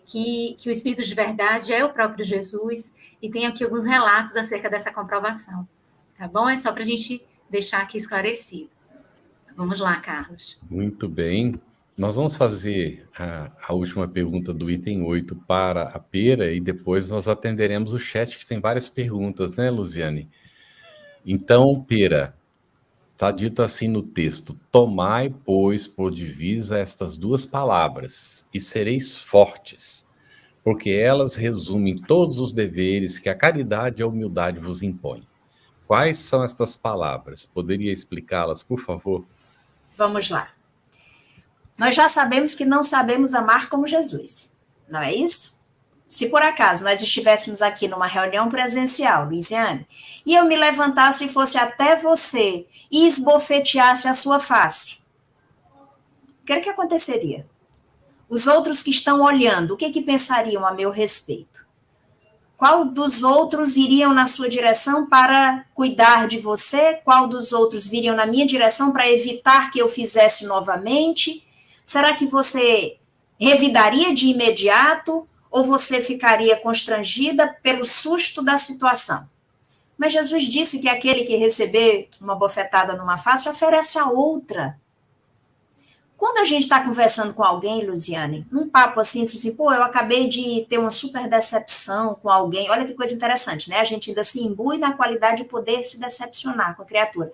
que o Espírito de verdade é o próprio Jesus, e tem aqui alguns relatos acerca dessa comprovação. Tá bom? É só para a gente deixar aqui esclarecido. Vamos lá, Carlos. Muito bem. Nós vamos fazer a última pergunta do item 8 para a Pera e depois nós atenderemos o chat, que tem várias perguntas, né, Luziane? Então, Pera, está dito assim no texto: tomai, pois, por divisa estas duas palavras, e sereis fortes, porque elas resumem todos os deveres que a caridade e a humildade vos impõem. Quais são estas palavras? Poderia explicá-las, por favor? Vamos lá. Nós já sabemos que não sabemos amar como Jesus, não é isso? Se por acaso nós estivéssemos aqui numa reunião presencial, Luiziane, e eu me levantasse e fosse até você e esbofeteasse a sua face, o que aconteceria? Os outros que estão olhando, o que pensariam a meu respeito? Qual dos outros iriam na sua direção para cuidar de você? Qual dos outros viriam na minha direção para evitar que eu fizesse novamente? Será que você revidaria de imediato ou você ficaria constrangida pelo susto da situação? Mas Jesus disse que aquele que receber uma bofetada numa face oferece a outra. Quando a gente está conversando com alguém, Luziane, num papo assim, diz assim, pô, eu acabei de ter uma super decepção com alguém. Olha que coisa interessante, né? A gente ainda se imbui na qualidade de poder se decepcionar com a criatura.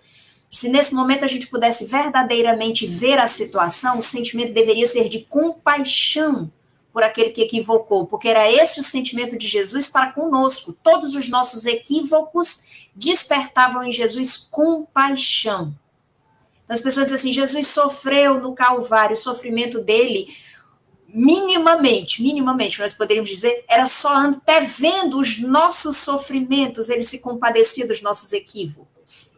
Se nesse momento a gente pudesse verdadeiramente ver a situação, o sentimento deveria ser de compaixão por aquele que equivocou, porque era esse o sentimento de Jesus para conosco. Todos os nossos equívocos despertavam em Jesus compaixão. Então as pessoas dizem assim, Jesus sofreu no Calvário, o sofrimento dele, minimamente, nós poderíamos dizer, era só antevendo os nossos sofrimentos, ele se compadecia dos nossos equívocos.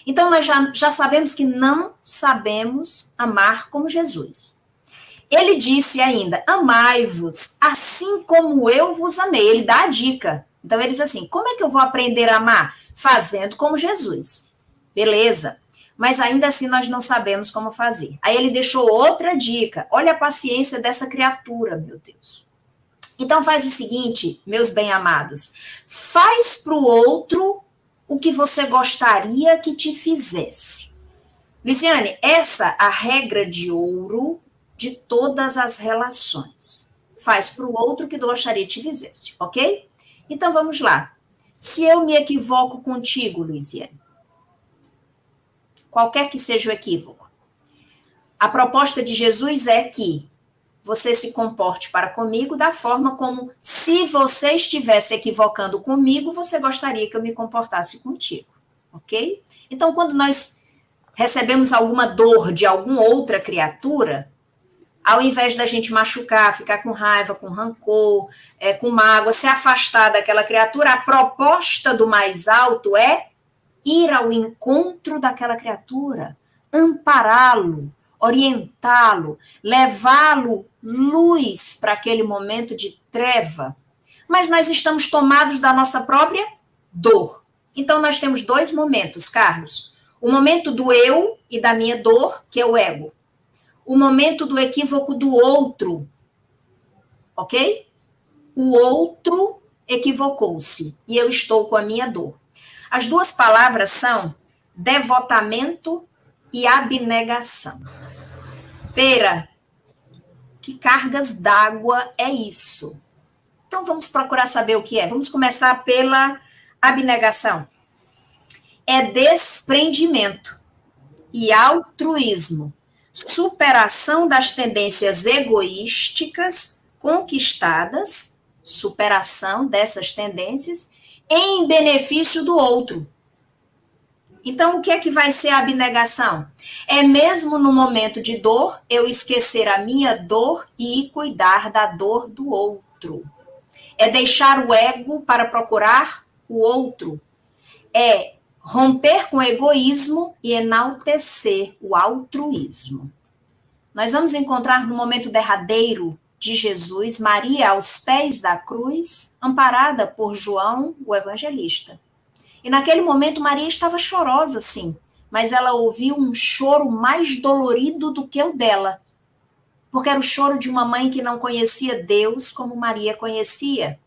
Então nós já sabemos que não sabemos amar como Jesus. Ele disse ainda, amai-vos, assim como eu vos amei. Ele dá a dica. Então ele diz assim, como é que eu vou aprender a amar? Fazendo como Jesus. Beleza. Mas ainda assim nós não sabemos como fazer. Aí ele deixou outra dica. Olha a paciência dessa criatura, meu Deus. Então faz o seguinte, meus bem-amados. Faz para o outro o que você gostaria que te fizesse. Luiziane, essa é a regra de ouro de todas as relações. Faz para o outro o que gostaria que te fizesse, ok? Então vamos lá. Se eu me equivoco contigo, Luiziane, qualquer que seja o equívoco, a proposta de Jesus é que você se comporte para comigo da forma como, se você estivesse equivocando comigo, você gostaria que eu me comportasse contigo, ok? Então, quando nós recebemos alguma dor de alguma outra criatura, ao invés da gente machucar, ficar com raiva, com rancor, com mágoa, se afastar daquela criatura, a proposta do mais alto é ir ao encontro daquela criatura, ampará-lo, orientá-lo, levá-lo luz para aquele momento de treva. Mas nós estamos tomados da nossa própria dor. Então nós temos dois momentos, Carlos. O momento do eu e da minha dor, que é o ego. O momento do equívoco do outro, ok? O outro equivocou-se e eu estou com a minha dor. As duas palavras são devotamento e abnegação. Pera, que cargas d'água é isso? Então vamos procurar saber o que é. Vamos começar pela abnegação. é desprendimento e altruísmo, superação das tendências egoísticas conquistadas, superação dessas tendências em benefício do outro. Então, o que é que vai ser a abnegação? É mesmo no momento de dor, eu esquecer a minha dor e cuidar da dor do outro. É deixar o ego para procurar o outro. É romper com o egoísmo e enaltecer o altruísmo. Nós vamos encontrar no momento derradeiro de Jesus, Maria aos pés da cruz, amparada por João, o evangelista. E naquele momento Maria estava chorosa, sim, mas ela ouviu um choro mais dolorido do que o dela, porque era o choro de uma mãe que não conhecia Deus como Maria conhecia.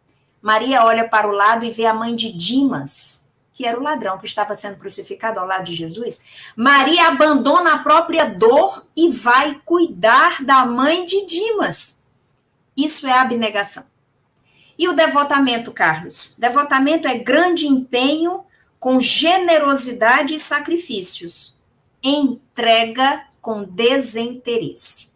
Maria olha para o lado e vê a mãe de Dimas, que era o ladrão que estava sendo crucificado ao lado de Jesus. Maria abandona a própria dor e vai cuidar da mãe de Dimas. Isso é abnegação. E o devotamento, Carlos? Devotamento é grande empenho com generosidade e sacrifícios. Entrega com desinteresse.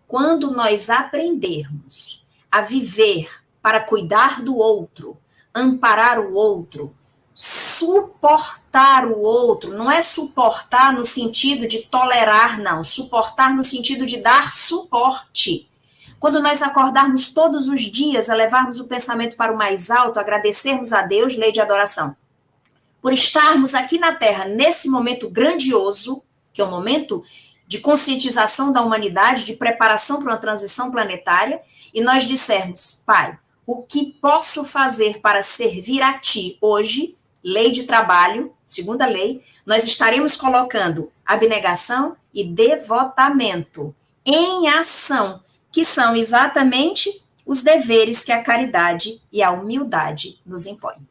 Quando nós aprendermos a viver para cuidar do outro, amparar o outro, suportar o outro, não é suportar no sentido de tolerar, não. Suportar no sentido de dar suporte. Quando nós acordarmos todos os dias, elevarmos o pensamento para o mais alto, agradecermos a Deus, lei de adoração, por estarmos aqui na Terra nesse momento grandioso, que é um momento de conscientização da humanidade, de preparação para uma transição planetária, e nós dissermos, Pai, o que posso fazer para servir a Ti hoje, lei de trabalho, segunda lei, nós estaremos colocando abnegação e devotamento em ação, que são exatamente os deveres que a caridade e a humildade nos impõem.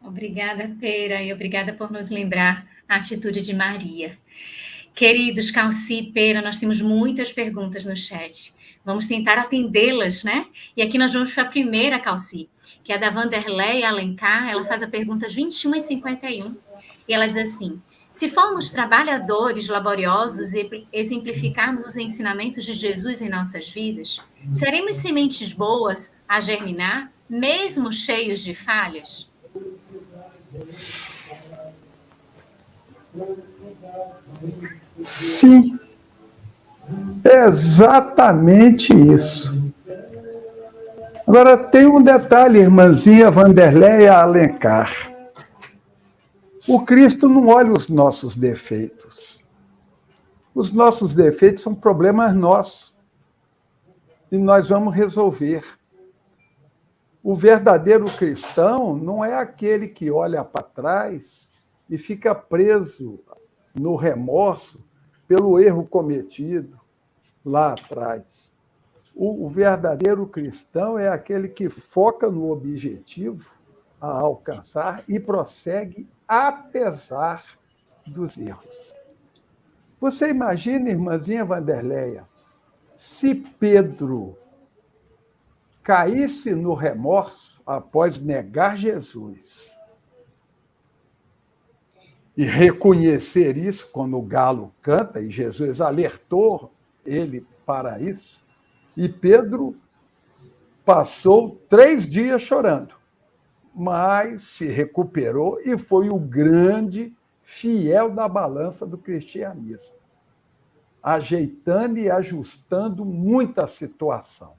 Obrigada, Pera, e obrigada por nos lembrar a atitude de Maria. Queridos Calci e Pera, nós temos muitas perguntas no chat. Vamos tentar atendê-las, né? E aqui nós vamos para a primeira, Calci, que é a da Vanderlei Alencar. Ela faz a pergunta 21 e 51. E ela diz assim: se formos trabalhadores laboriosos e exemplificarmos os ensinamentos de Jesus em nossas vidas, seremos sementes boas a germinar, mesmo cheios de falhas? Sim, é exatamente isso. Agora, tem um detalhe, irmãzinha Vanderleia Alencar. O Cristo não olha os nossos defeitos. Os nossos defeitos são problemas nossos. E nós vamos resolver. O verdadeiro cristão não é aquele que olha para trás e fica preso no remorso pelo erro cometido lá atrás. O verdadeiro cristão é aquele que foca no objetivo a alcançar e prossegue apesar dos erros. Você imagina, irmãzinha Vanderleia, se Pedro caísse no remorso após negar Jesus e reconhecer isso quando o galo canta, e Jesus alertou ele para isso, e Pedro passou 3 dias chorando, mas se recuperou e foi o grande fiel da balança do cristianismo, ajeitando e ajustando muita situação.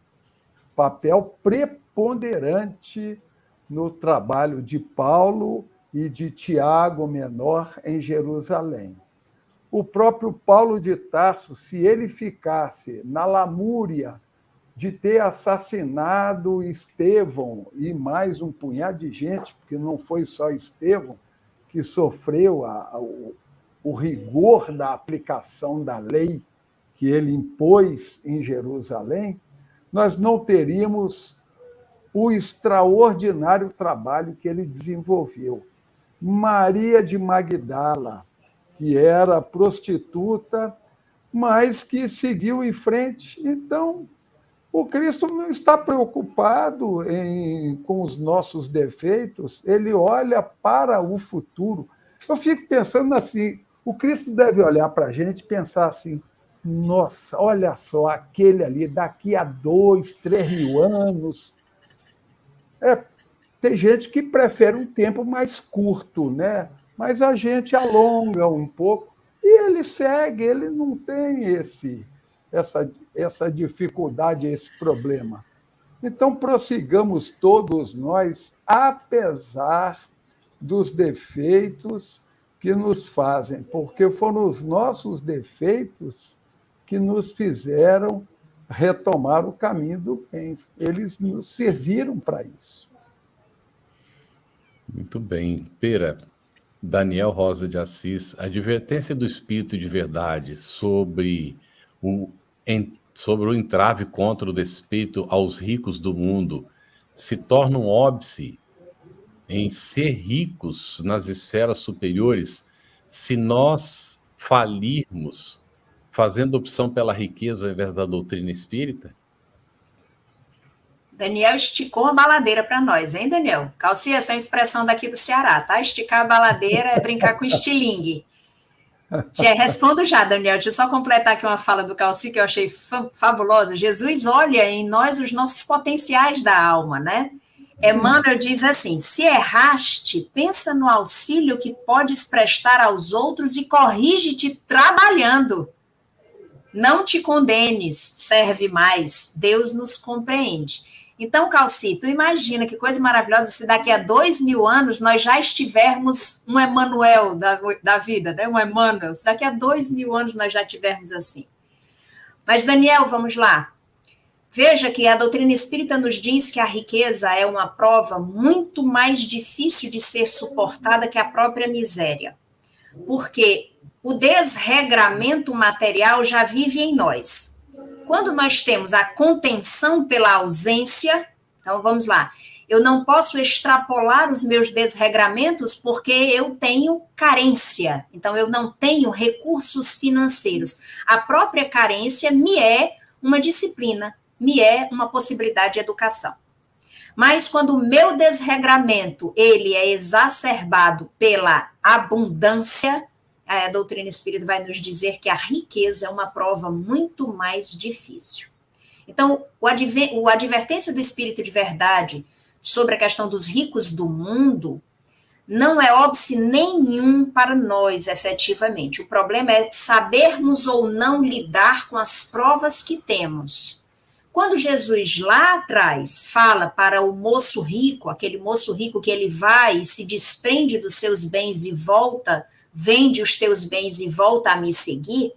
Papel preponderante no trabalho de Paulo e de Tiago Menor em Jerusalém. O próprio Paulo de Tarso, se ele ficasse na lamúria de ter assassinado Estevão e mais um punhado de gente, porque não foi só Estevão que sofreu o rigor da aplicação da lei que ele impôs em Jerusalém, nós não teríamos o extraordinário trabalho que ele desenvolveu. Maria de Magdala, que era prostituta, mas que seguiu em frente. Então, O Cristo não está preocupado com os nossos defeitos, ele olha para o futuro. Eu fico pensando assim, o Cristo deve olhar para a gente e pensar assim, nossa, olha só, aquele ali, daqui a 2, 3 mil anos. Tem gente que prefere um tempo mais curto, né? Mas a gente alonga um pouco e ele segue, ele não tem essa dificuldade, esse problema. Então, prossigamos todos nós, apesar dos defeitos que nos fazem, porque foram os nossos defeitos que nos fizeram retomar o caminho do bem. Eles nos serviram para isso. Muito bem. Pera, Daniel Rosa de Assis, a advertência do Espírito de Verdade sobre o entrave contra o despeito aos ricos do mundo se torna um óbice em ser ricos nas esferas superiores se nós falirmos fazendo opção pela riqueza ao invés da doutrina espírita? Daniel esticou a baladeira para nós, hein, Daniel? Calci, essa é a expressão daqui do Ceará, tá? Esticar a baladeira é brincar com estilingue. Já respondo já, Daniel. Deixa eu só completar aqui uma fala do Calci que eu achei fabulosa. Jesus olha em nós os nossos potenciais da alma, né? Emmanuel diz assim, se erraste, pensa no auxílio que podes prestar aos outros e corrige-te trabalhando. Não te condenes, serve mais, Deus nos compreende. Então, Calci, tu imagina que coisa maravilhosa se daqui a 2 mil anos nós já estivermos um Emmanuel da vida, né? Um Emmanuel, se daqui a 2 mil anos nós já tivermos assim. Mas, Daniel, vamos lá. Veja que a doutrina espírita nos diz que a riqueza é uma prova muito mais difícil de ser suportada que a própria miséria. Porque o desregramento material já vive em nós. Quando nós temos a contenção pela ausência, então vamos lá, eu não posso extrapolar os meus desregramentos porque eu tenho carência, então eu não tenho recursos financeiros. A própria carência me é uma disciplina, me é uma possibilidade de educação. Mas quando o meu desregramento ele é exacerbado pela abundância, a doutrina espírita vai nos dizer que a riqueza é uma prova muito mais difícil. Então, o advertência do Espírito de Verdade sobre a questão dos ricos do mundo não é óbice nenhum para nós, efetivamente. O problema é sabermos ou não lidar com as provas que temos. Quando Jesus lá atrás fala para o moço rico, aquele moço rico que ele vai e se desprende dos seus bens e volta, vende os teus bens e volta a me seguir,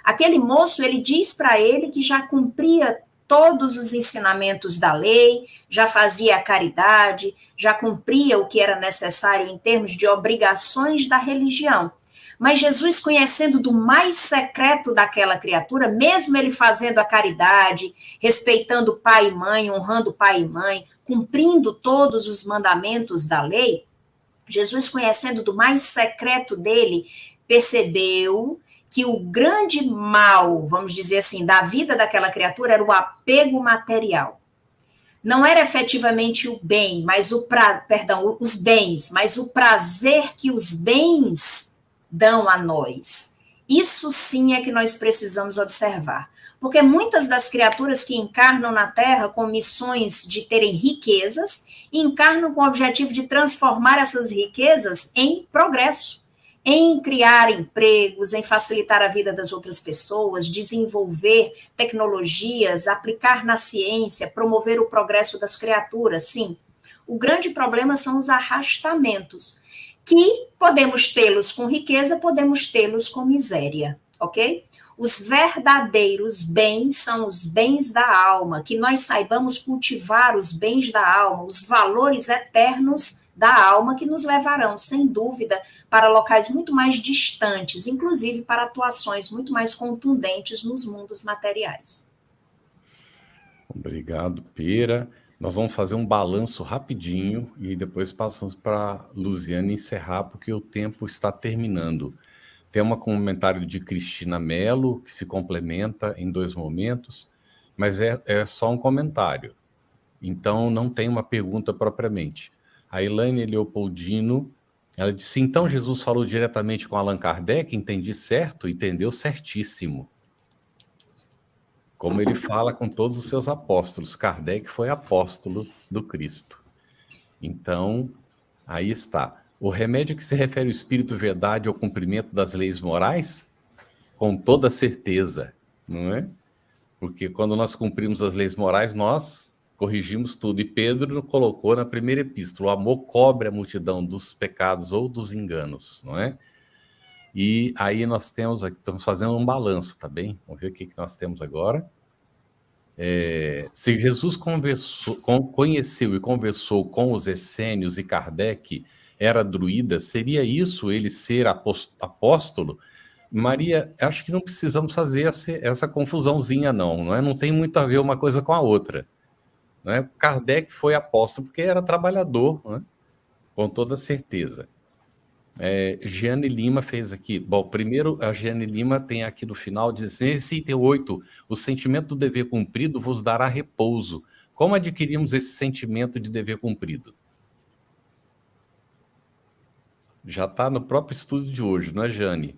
aquele moço, ele diz para ele que já cumpria todos os ensinamentos da lei, já fazia a caridade, já cumpria o que era necessário em termos de obrigações da religião. Mas Jesus, conhecendo do mais secreto daquela criatura, mesmo ele fazendo a caridade, respeitando pai e mãe, honrando pai e mãe, cumprindo todos os mandamentos da lei, Jesus, conhecendo do mais secreto dele, percebeu que o grande mal, vamos dizer assim, da vida daquela criatura era o apego material. Não era efetivamente o bem, mas os bens, mas o prazer que os bens dão a nós. Isso sim é que nós precisamos observar. Porque muitas das criaturas que encarnam na Terra com missões de terem riquezas, encarnam com o objetivo de transformar essas riquezas em progresso, em criar empregos, em facilitar a vida das outras pessoas, desenvolver tecnologias, aplicar na ciência, promover o progresso das criaturas, sim. O grande problema são os arrastamentos, que podemos tê-los com riqueza, podemos tê-los com miséria, ok? Os verdadeiros bens são os bens da alma, que nós saibamos cultivar os bens da alma, os valores eternos da alma que nos levarão, sem dúvida, para locais muito mais distantes, inclusive para atuações muito mais contundentes nos mundos materiais. Obrigado, Pera. Nós vamos fazer um balanço rapidinho e depois passamos para Luziane encerrar, porque o tempo está terminando. Tem um comentário de Cristina Mello, que se complementa em 2 momentos. mas é só um comentário. Então, não tem uma pergunta propriamente. A Elaine Leopoldino, ela disse, então Jesus falou diretamente com Allan Kardec? Entendi certo? Entendeu certíssimo. Como ele fala com todos os seus apóstolos. Kardec foi apóstolo do Cristo. Então, aí está. O remédio que se refere ao espírito verdade ao cumprimento das leis morais? Com toda certeza, não é? Porque quando nós cumprimos as leis morais, nós corrigimos tudo. E Pedro colocou na primeira epístola, o amor cobre a multidão dos pecados ou dos enganos, não é? E aí nós temos, estamos fazendo um balanço, tá bem? Vamos ver o que nós temos agora. Se Jesus conheceu e conversou com os essênios e Kardec era druida, seria isso ele ser apóstolo? Maria, acho que não precisamos fazer essa confusãozinha, não é? Não tem muito a ver uma coisa com a outra. Não é? Kardec foi apóstolo porque era trabalhador, não é? Com toda certeza. Jeane Lima fez aqui. Bom, primeiro, a Jeane Lima tem aqui no final, diz, nesse item 8, o sentimento do dever cumprido vos dará repouso. Como adquirimos esse sentimento de dever cumprido? Já está no próprio estudo de hoje, não é, Jane?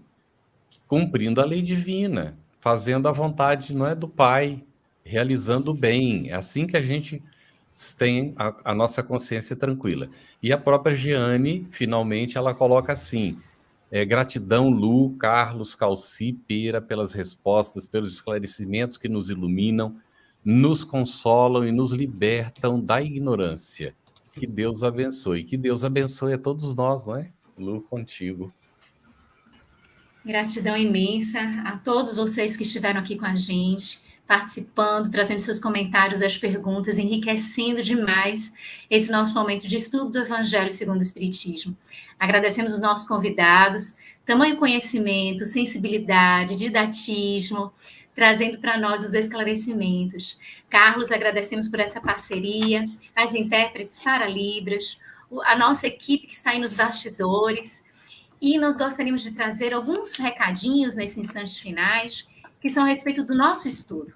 Cumprindo a lei divina, fazendo a vontade, não é, do Pai, realizando o bem. É assim que a gente tem a nossa consciência tranquila. E a própria Jeane, finalmente, ela coloca assim, gratidão, Lu, Carlos, Calci, Pera, pelas respostas, pelos esclarecimentos que nos iluminam, nos consolam e nos libertam da ignorância. Que Deus abençoe. Que Deus abençoe a todos nós, não é? Lu, contigo. Gratidão imensa a todos vocês que estiveram aqui com a gente, participando, trazendo seus comentários, as perguntas, enriquecendo demais esse nosso momento de estudo do Evangelho segundo o Espiritismo. Agradecemos os nossos convidados, tamanho conhecimento, sensibilidade, didatismo, trazendo para nós os esclarecimentos. Carlos, agradecemos por essa parceria, as intérpretes para Libras, a nossa equipe que está aí nos bastidores, e nós gostaríamos de trazer alguns recadinhos nesses instantes finais, que são a respeito do nosso estudo.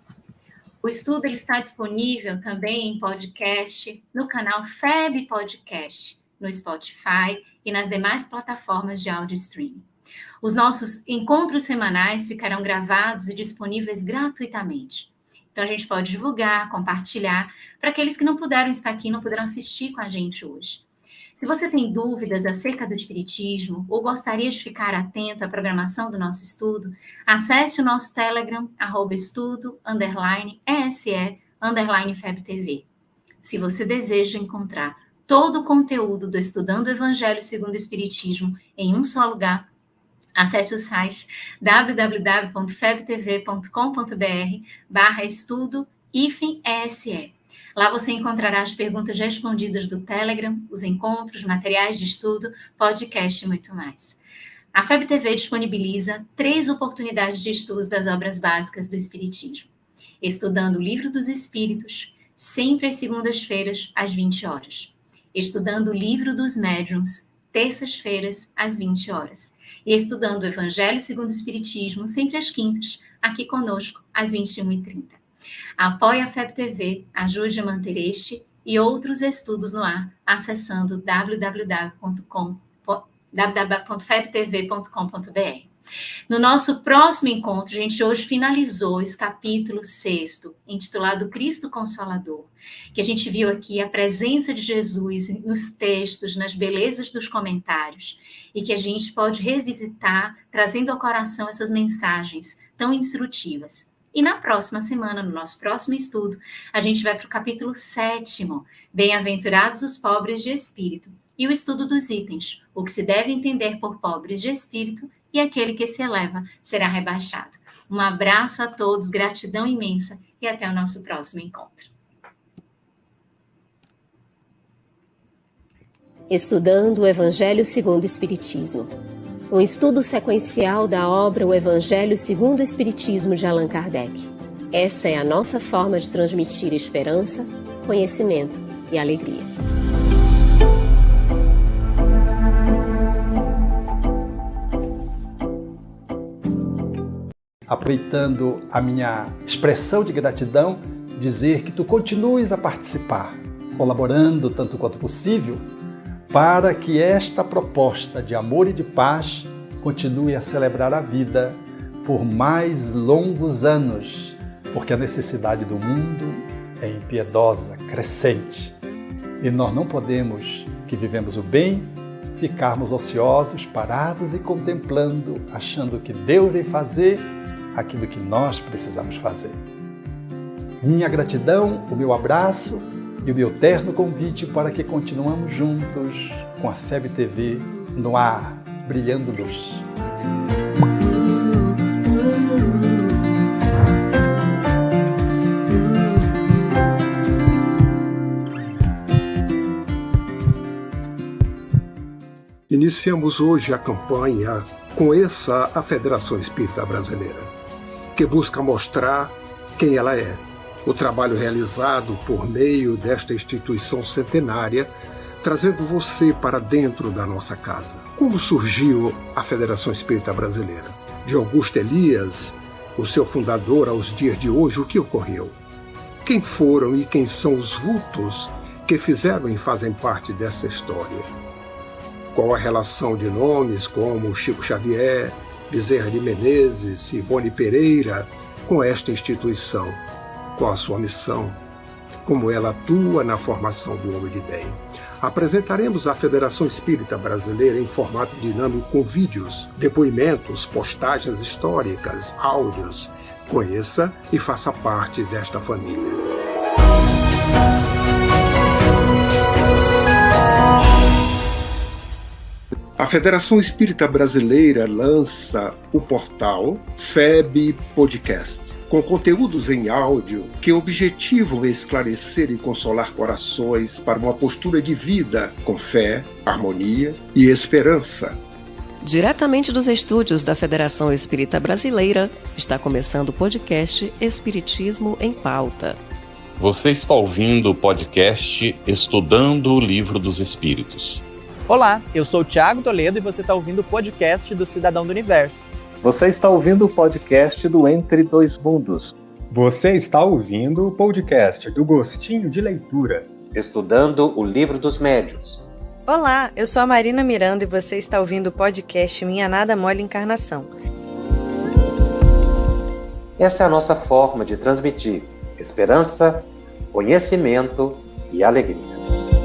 O estudo ele está disponível também em podcast, no canal FEB Podcast, no Spotify e nas demais plataformas de áudio streaming. Os nossos encontros semanais ficarão gravados e disponíveis gratuitamente. Então, a gente pode divulgar, compartilhar, para aqueles que não puderam estar aqui, não puderam assistir com a gente hoje. Se você tem dúvidas acerca do Espiritismo ou gostaria de ficar atento à programação do nosso estudo, acesse o nosso Telegram, @estudo_ESE_FebTV. Se você deseja encontrar todo o conteúdo do Estudando o Evangelho segundo o Espiritismo em um só lugar, acesse o site www.febtv.com.br/estudo-ESE. Lá você encontrará as perguntas respondidas do Telegram, os encontros, materiais de estudo, podcast e muito mais. A FebTV disponibiliza 3 oportunidades de estudos das obras básicas do Espiritismo. Estudando o Livro dos Espíritos, sempre às segundas-feiras, às 20 horas. Estudando o Livro dos Médiuns, terças-feiras, às 20 horas. E estudando o Evangelho segundo o Espiritismo, sempre às quintas, aqui conosco, às 21h30. Apoie a FebTV, ajude a manter este e outros estudos no ar, acessando www.febtv.com.br. No nosso próximo encontro, a gente hoje finalizou esse capítulo 6º, intitulado Cristo Consolador, que a gente viu aqui a presença de Jesus nos textos, nas belezas dos comentários, e que a gente pode revisitar, trazendo ao coração essas mensagens tão instrutivas. E na próxima semana, no nosso próximo estudo, a gente vai para o capítulo 7º, Bem-aventurados os pobres de espírito, e o estudo dos itens, o que se deve entender por pobres de espírito e aquele que se eleva será rebaixado. Um abraço a todos, gratidão imensa e até o nosso próximo encontro. Estudando o Evangelho segundo o Espiritismo. Um estudo sequencial da obra O Evangelho segundo o Espiritismo de Allan Kardec. Essa é a nossa forma de transmitir esperança, conhecimento e alegria. aproveitando a minha expressão de gratidão, dizer que tu continues a participar, colaborando tanto quanto possível, para que esta proposta de amor e de paz continue a celebrar a vida por mais longos anos, porque a necessidade do mundo é impiedosa, crescente. E nós não podemos, que vivemos o bem, ficarmos ociosos, parados e contemplando, achando que Deus vem fazer aquilo que nós precisamos fazer. Minha gratidão, o meu abraço e o meu terno convite para que continuemos juntos com a FEB TV no ar, brilhando luz. Iniciamos hoje a campanha Conheça a Federação Espírita Brasileira, que busca mostrar quem ela é. O trabalho realizado por meio desta instituição centenária, trazendo você para dentro da nossa casa. Como surgiu a Federação Espírita Brasileira? De Augusto Elias, o seu fundador, aos dias de hoje, o que ocorreu? Quem foram e quem são os vultos que fizeram e fazem parte dessa história? Qual a relação de nomes como Chico Xavier, Bezerra de Menezes, Ivone Pereira com esta instituição? Qual a sua missão? Como ela atua na formação do homem de bem? Apresentaremos a Federação Espírita Brasileira em formato dinâmico com vídeos, depoimentos, postagens históricas, áudios. Conheça e faça parte desta família. A Federação Espírita Brasileira lança o portal FEB Podcast, com conteúdos em áudio que objetivam esclarecer e consolar corações para uma postura de vida com fé, harmonia e esperança. Diretamente dos estúdios da Federação Espírita Brasileira, está começando o podcast Espiritismo em Pauta. Você está ouvindo o podcast Estudando o Livro dos Espíritos. Olá, eu sou o Thiago Toledo e você está ouvindo o podcast do Cidadão do Universo. Você está ouvindo o podcast do Entre Dois Mundos. Você está ouvindo o podcast do Gostinho de Leitura. Estudando o Livro dos Médiuns. Olá, eu sou a Marina Miranda e você está ouvindo o podcast Minha Nada Mole Encarnação. Essa é a nossa forma de transmitir esperança, conhecimento e alegria.